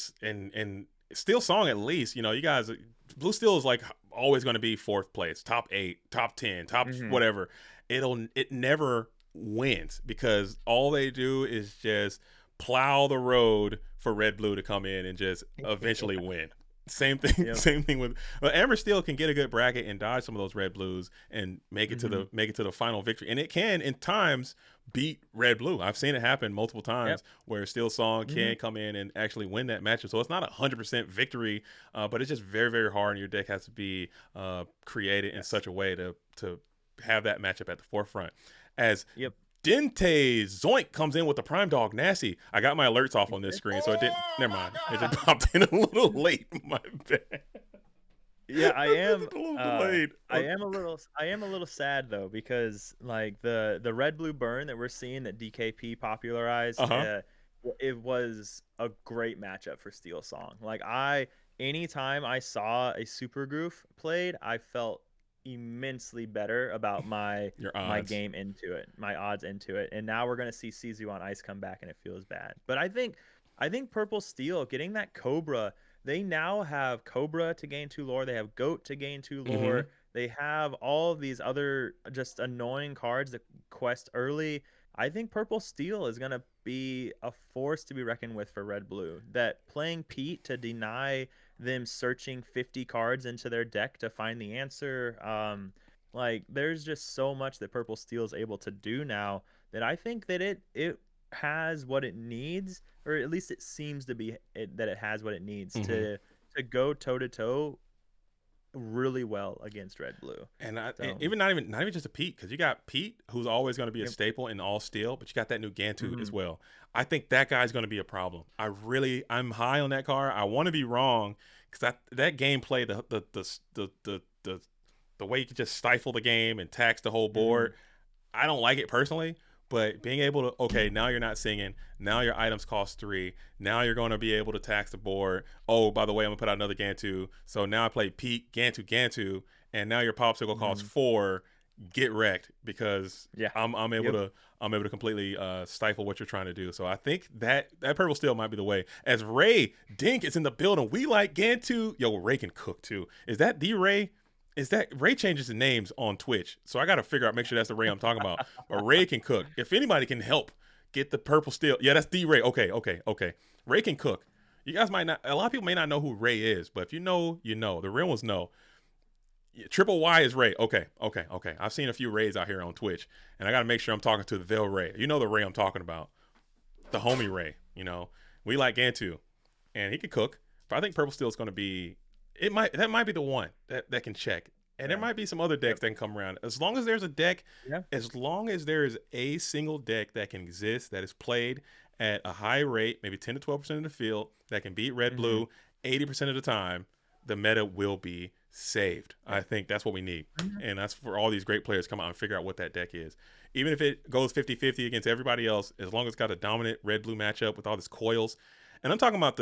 steel song, at least, you guys, blue steel is like always going to be fourth place, top 8, top 10, top mhm, whatever. It never wins because all they do is just plow the road for red blue to come in and just eventually win. Same thing. yep. Same thing with Amber Steel can get a good bracket and dodge some of those red blues and make it to Mhm, the final victory. And it can in times beat red blue. I've seen it happen multiple times Yep. where Steel Song Mhm, can come in and actually win that matchup. So it's not 100% victory, but it's just very very hard. And your deck has to be created in yes. such a way to have that matchup at the forefront. as Yep. Dente Zoink comes in with the Prime Dog Nasty. I got my alerts off on this screen, so it didn't. Never mind. It just popped in a little late. My bad. Yeah, I am. A little delayed. I am a little sad though, because like the red blue burn that we're seeing that DKP popularized, it was a great matchup for Steel Song. Like anytime I saw a Super Goof played, I felt immensely better about my game into it, my odds into it. And now we're gonna see Sisu on ice come back, and it feels bad. But I think Purple Steel getting that Cobra. They now have Cobra to gain 2 lore. They have Goat to gain 2 lore. They have all of these other just annoying cards that quest early. I think Purple Steel is going to be a force to be reckoned with for Red Blue. That playing Pete to deny them searching 50 cards into their deck to find the answer. Like, there's just so much that Purple Steel is able to do now that I think that it has what it needs, or at least it seems to be that it has what it needs to go toe to toe really well against Red Blue. And even not even just a Pete, because you got Pete, who's always going to be a staple in all steel, but you got that new Gantu as well. I think that guy's going to be a problem. I'm high on that card. I want to be wrong, because that gameplay, the way you can just stifle the game and tax the whole board, I don't like it personally. But being able to, okay, now you're not singing. Now your items cost 3. Now you're going to be able to tax the board. Oh, by the way, I'm going to put out another Gantu. So now I play Pete, Gantu, and now your popsicle costs 4. Get wrecked, because I'm able to completely stifle what you're trying to do. So I think that Purple Steel might be the way. As Ray Dink is in the building, we like Gantu. Yo, Ray can cook too. Is that the Ray? Is that Ray changes his names on Twitch? So I got to figure out, make sure that's the Ray I'm talking about. But Ray can cook. If anybody can help get the Purple Steel, yeah, that's the Ray. Okay. Ray can cook. You guys might not. A lot of people may not know who Ray is, but if you know, you know. The real ones know. Triple Y is Ray. Okay. I've seen a few Rays out here on Twitch, and I got to make sure I'm talking to the Ray. You know the Ray I'm talking about, the homie Ray. You know, we like Gantu, and he can cook. But I think Purple Steel is going to be. That might be the one that can check. And there might be some other decks that can come around. As long as there's a deck, as long as there is a single deck that can exist, that is played at a high rate, maybe 10 to 12% of the field, that can beat Red Blue 80% of the time, the meta will be saved. I think that's what we need. And that's for all these great players to come out and figure out what that deck is. Even if it goes 50-50 against everybody else, as long as it's got a dominant Red Blue matchup with all these coils. And I'm talking about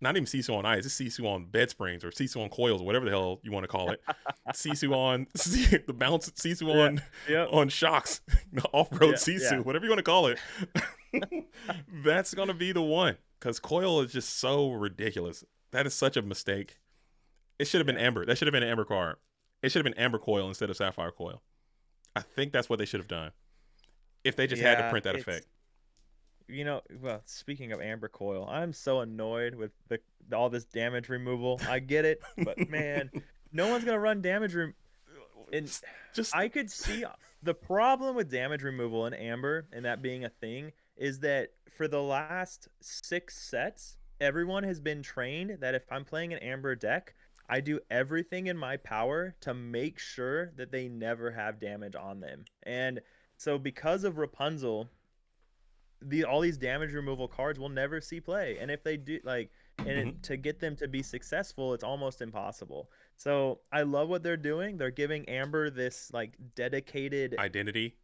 not even Sisu on ice, it's Sisu on bed springs or Sisu on coils, whatever the hell you want to call it. Sisu on the bounce, Sisu on shocks, off-road Sisu, whatever you want to call it. That's going to be the one, because coil is just so ridiculous. That is such a mistake. It should have been Amber. That should have been an Amber card. It should have been Amber coil instead of Sapphire coil. I think that's what they should have done if they just had to print that effect. You know, well, speaking of Amber Coil, I'm so annoyed with all this damage removal. I get it, but man, no one's gonna run damage and I could see the problem with damage removal in Amber, and that being a thing, is that for the last 6 sets, everyone has been trained that if I'm playing an Amber deck, I do everything in my power to make sure that they never have damage on them. And so because of Rapunzel, all these damage removal cards will never see play, and if they do, to get them to be successful, it's almost impossible. So I love what they're doing. They're giving Amber this like dedicated identity,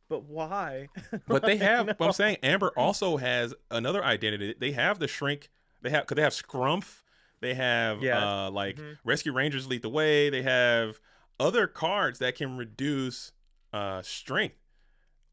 but why? But they have. But I'm saying Amber also has another identity. They have the shrink. They have Scrumph. They have Rescue Rangers lead the way. They have other cards that can reduce strength.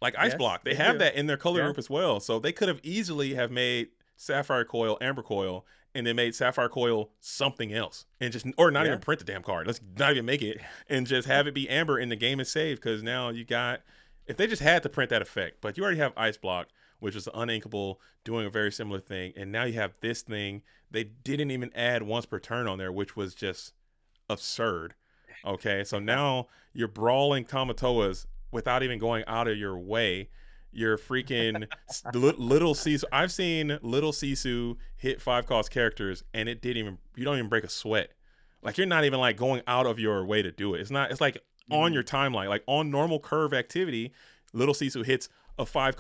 Like Ice Block, they have that in their color group as well. So they could have easily have made Sapphire Coil, Amber Coil, and then made Sapphire Coil something else, and not even print the damn card. Let's not even make it, and just have it be Amber, and the game is saved. Because now you got, if they just had to print that effect, but you already have Ice Block, which is uninkable, doing a very similar thing, and now you have this thing. They didn't even add once per turn on there, which was just absurd. Okay, so now you're brawling Kamatoas without even going out of your way. You're freaking little Sisu. I've seen little Sisu hit 5-cost characters, and you don't even break a sweat. Like, you're not even like going out of your way to do it. It's like on your timeline, like on normal curve activity. Little Sisu hits a 5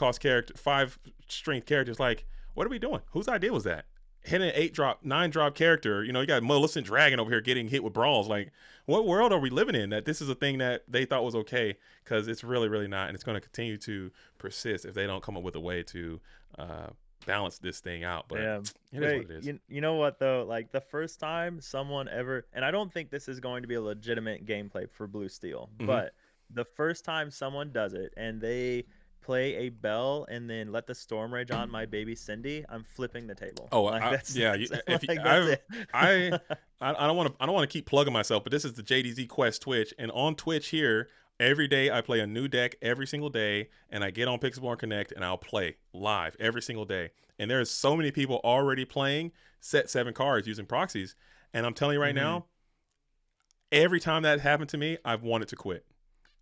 strength character. It's like, what are we doing? Whose idea was that? Hitting an 8-drop, 9-drop character. You know, you got Maleficent Dragon over here getting hit with brawls. Like, what world are we living in that this is a thing that they thought was okay? Because it's really, really not, and it's going to continue to persist if they don't come up with a way to balance this thing out. But it is what it is. You know what though? Like the first time someone ever, and I don't think this is going to be a legitimate gameplay for Blue Steel, but the first time someone does it and they play a bell and then let the storm rage on my baby Cindy, I'm flipping the table. Oh, like, I don't want to keep plugging myself, but this is the JDZQuest Twitch, and on Twitch here, every day I play a new deck every single day, and I get on Pixelborn Connect and I'll play live every single day. And there's so many people already playing set 7 cards using proxies, and I'm telling you right now, every time that happened to me, I've wanted to quit.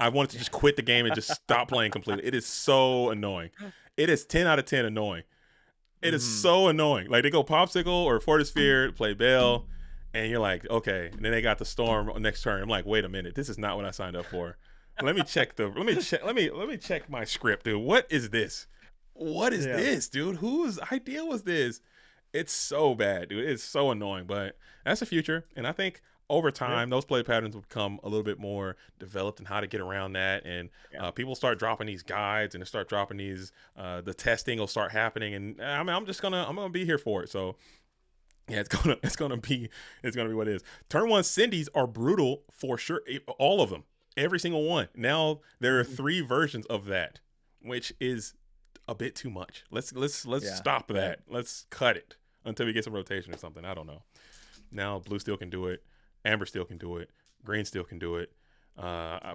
I wanted to just quit the game and just stop playing completely. It is so annoying. It is 10 out of 10 annoying. It is so annoying. Like they go Popsicle or Fortisphere, play Bell, and you're like, okay. And then they got the Storm next turn. I'm like, wait a minute, this is not what I signed up for. Let me check my script, dude. What is this? What is this, dude? Whose idea was this? It's so bad, dude. It's so annoying. But that's the future, and I think over time, those play patterns will become a little bit more developed in how to get around that, and people start dropping these guides and they start dropping these. The testing will start happening, and I'm gonna be here for it. So yeah, it's gonna be what it is. Turn 1 Cindy's are brutal for sure, all of them, every single one. Now there are 3 versions of that, which is a bit too much. Let's stop that. Let's cut it until we get some rotation or something. I don't know. Now Blue Steel can do it. Amber Steel can do it. Green Steel can do it.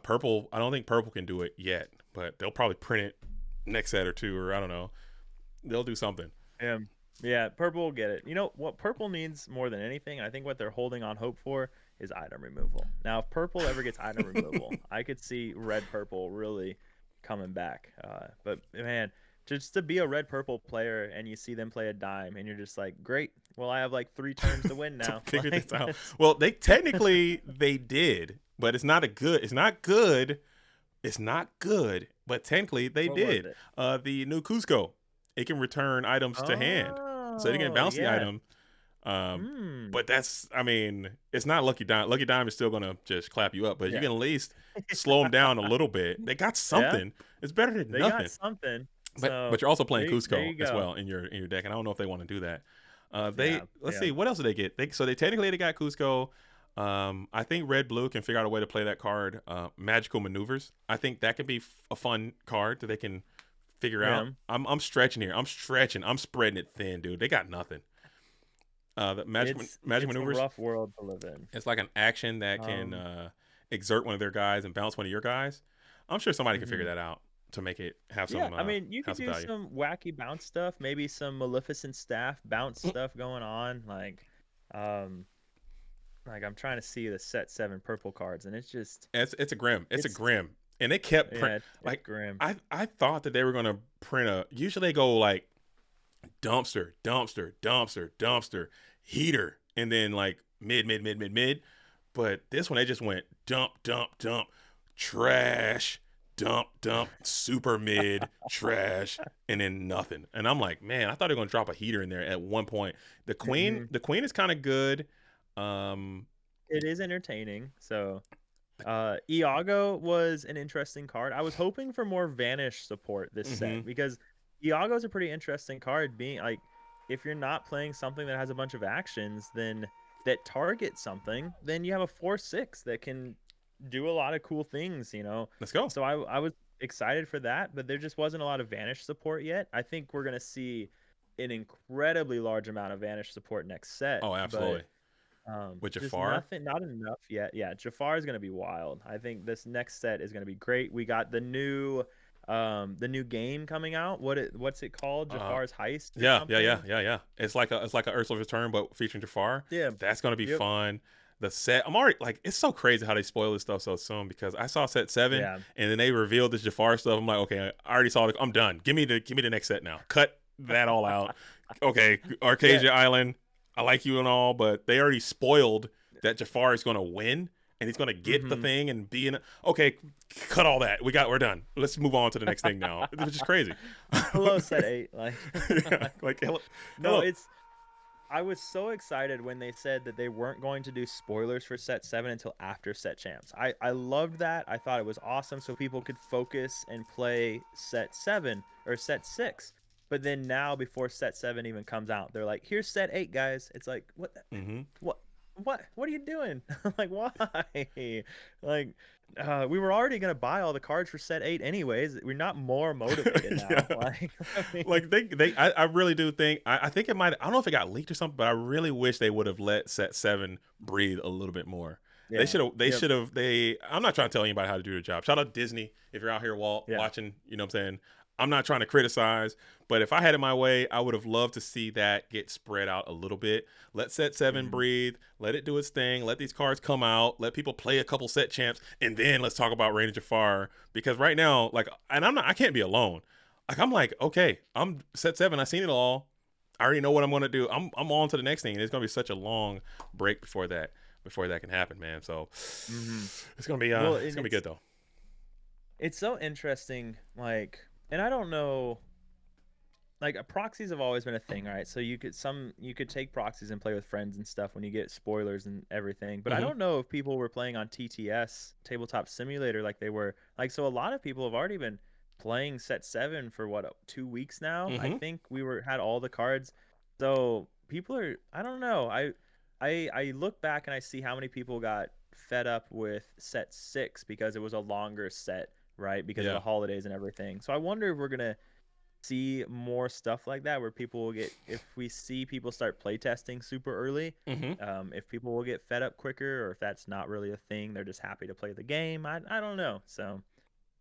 Purple, I don't think Purple can do it yet, but they'll probably print it next set or 2, or I don't know. They'll do something. Yeah, Purple will get it. You know what Purple needs more than anything? I think what they're holding on hope for is item removal. Now, if Purple ever gets item removal, I could see Red Purple really coming back. But man, just to be a Red Purple player and you see them play a dime and you're just like, great. Well, I have like 3 turns to win now. Figure this out. Well, they did, but it's not good. It's not good, but technically they did. The new Cusco, it can return items to hand, so you can bounce the item. But that's, I mean, it's not Lucky Dime. Lucky Dime is still gonna just clap you up, but you can at least slow them down a little bit. They got something. It's better than nothing. Got something. But you're also playing Cusco as well in your deck, and I don't know if they want to do that. Let's see, what else did they get? They got Cusco. I think Red Blue can figure out a way to play that card. Magical Maneuvers. I think that could be a fun card that they can figure out. I'm stretching here. I'm spreading it thin, dude. They got nothing. The Magic Maneuvers. It's a rough world to live in. It's like an action that can exert one of their guys and bounce one of your guys. I'm sure somebody can figure that out to make it have some. I mean, you could do some wacky bounce stuff, maybe some Maleficent Staff bounce stuff going on. Like I'm trying to see the set 7 purple cards, and it's just it's a grim. It's a grim, and they kept grim. I thought that they were gonna print usually they go like dumpster, heater, and then like mid. But this one they just went dump, trash. Dump, super mid, trash, and then nothing. And I'm like, man, I thought they were gonna drop a heater in there at one point. The queen is kind of good. It is entertaining. So, Iago was an interesting card. I was hoping for more Vanish support this set because Iago's a pretty interesting card. Being like, if you're not playing something that has a bunch of actions, then that target something, then you have a 4/6 that can do a lot of cool things, you know. Let's go. So I was excited for that, but there just wasn't a lot of Vanish support yet. I think we're gonna see an incredibly large amount of Vanish support next set. Oh, absolutely. But, with Jafar, not enough yet. Yeah, Jafar is gonna be wild. I think this next set is gonna be great. We got the new game coming out. What's it called? Jafar's Heist. Yeah. It's like a Ursula's Return, but featuring Jafar. Yeah, that's gonna be fun. The set, I'm already like, it's so crazy how they spoil this stuff so soon because I saw set 7 and then they revealed this Jafar stuff. I'm like, okay, I already saw it. I'm done. Give me the next set now. Cut that all out. Okay, Arcadia Island, I like you and all, but they already spoiled that Jafar is going to win. and he's gonna get the thing and be in. Okay, cut all that. We're done. Let's move on to the next thing now. It was just crazy. Hello, set 8. Like, yeah, like hello. No, I was so excited when they said that they weren't going to do spoilers for set 7 until after set champs. I loved that. I thought it was awesome, so people could focus and play set 7 or set 6. But then now, before set 7 even comes out, they're like, "Here's set 8, guys." It's like, what? What are you doing? Like, why? Like, we were already gonna buy all the cards for set 8 anyways. We're not more motivated now. Yeah. Like, I mean, like I really do think I think it might. I don't know if it got leaked or something, but I really wish they would have let set 7 breathe a little bit more. yeah. They should have. They should have. I'm not trying to tell anybody how to do their job. Shout out Disney if you're out here, Walt, Yeah. watching. You know what I'm saying? I'm not trying to criticize, but if I had it my way, I would have loved to see that get spread out a little bit. Let set 7 breathe. Let it do its thing. Let these cards come out. Let people play a couple set champs, and then let's talk about Reign of Jafar. Because right now, like, and I can't be alone. Like, I'm like, okay, I'm set 7. I've seen it all. I already know what I'm going to do. I'm on to the next thing. And it's going to be such a long break before that can happen, man. So it's going to be it's going to be good though. It's so interesting, like, and I don't know, like, proxies have always been a thing, right? So you could take proxies and play with friends and stuff when you get spoilers and everything. But I don't know if people were playing on TTS, Tabletop Simulator, like they were. Like, so a lot of people have already been playing set 7 for 2 weeks now. I think had all the cards. So people are, I don't know. I look back and I see how many people got fed up with set 6 because it was a longer set, right? Because of the holidays and everything. So I wonder if we're gonna see more stuff like that, where people will get, if we see people start playtesting super early, if people will get fed up quicker, or if that's not really a thing, they're just happy to play the game. I don't know. So,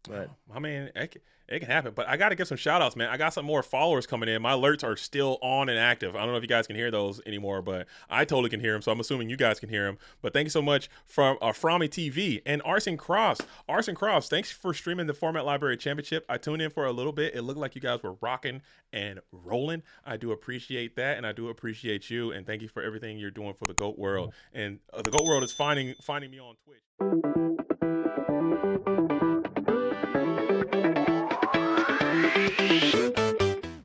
but I mean, it can happen. But I got to give some shout outs, man. I got some more followers coming in. My alerts are still on and active. I don't know if you guys can hear those anymore, but I totally can hear them. So I'm assuming you guys can hear them. But thank you so much from Frommy TV and Arson Cross. Arson Cross, thanks for streaming the Format Library Championship. I tuned in for a little bit. It looked like you guys were rocking and rolling. I do appreciate that, and I do appreciate you. And thank you for everything you're doing for the GOAT World. And the GOAT World is finding me on Twitch.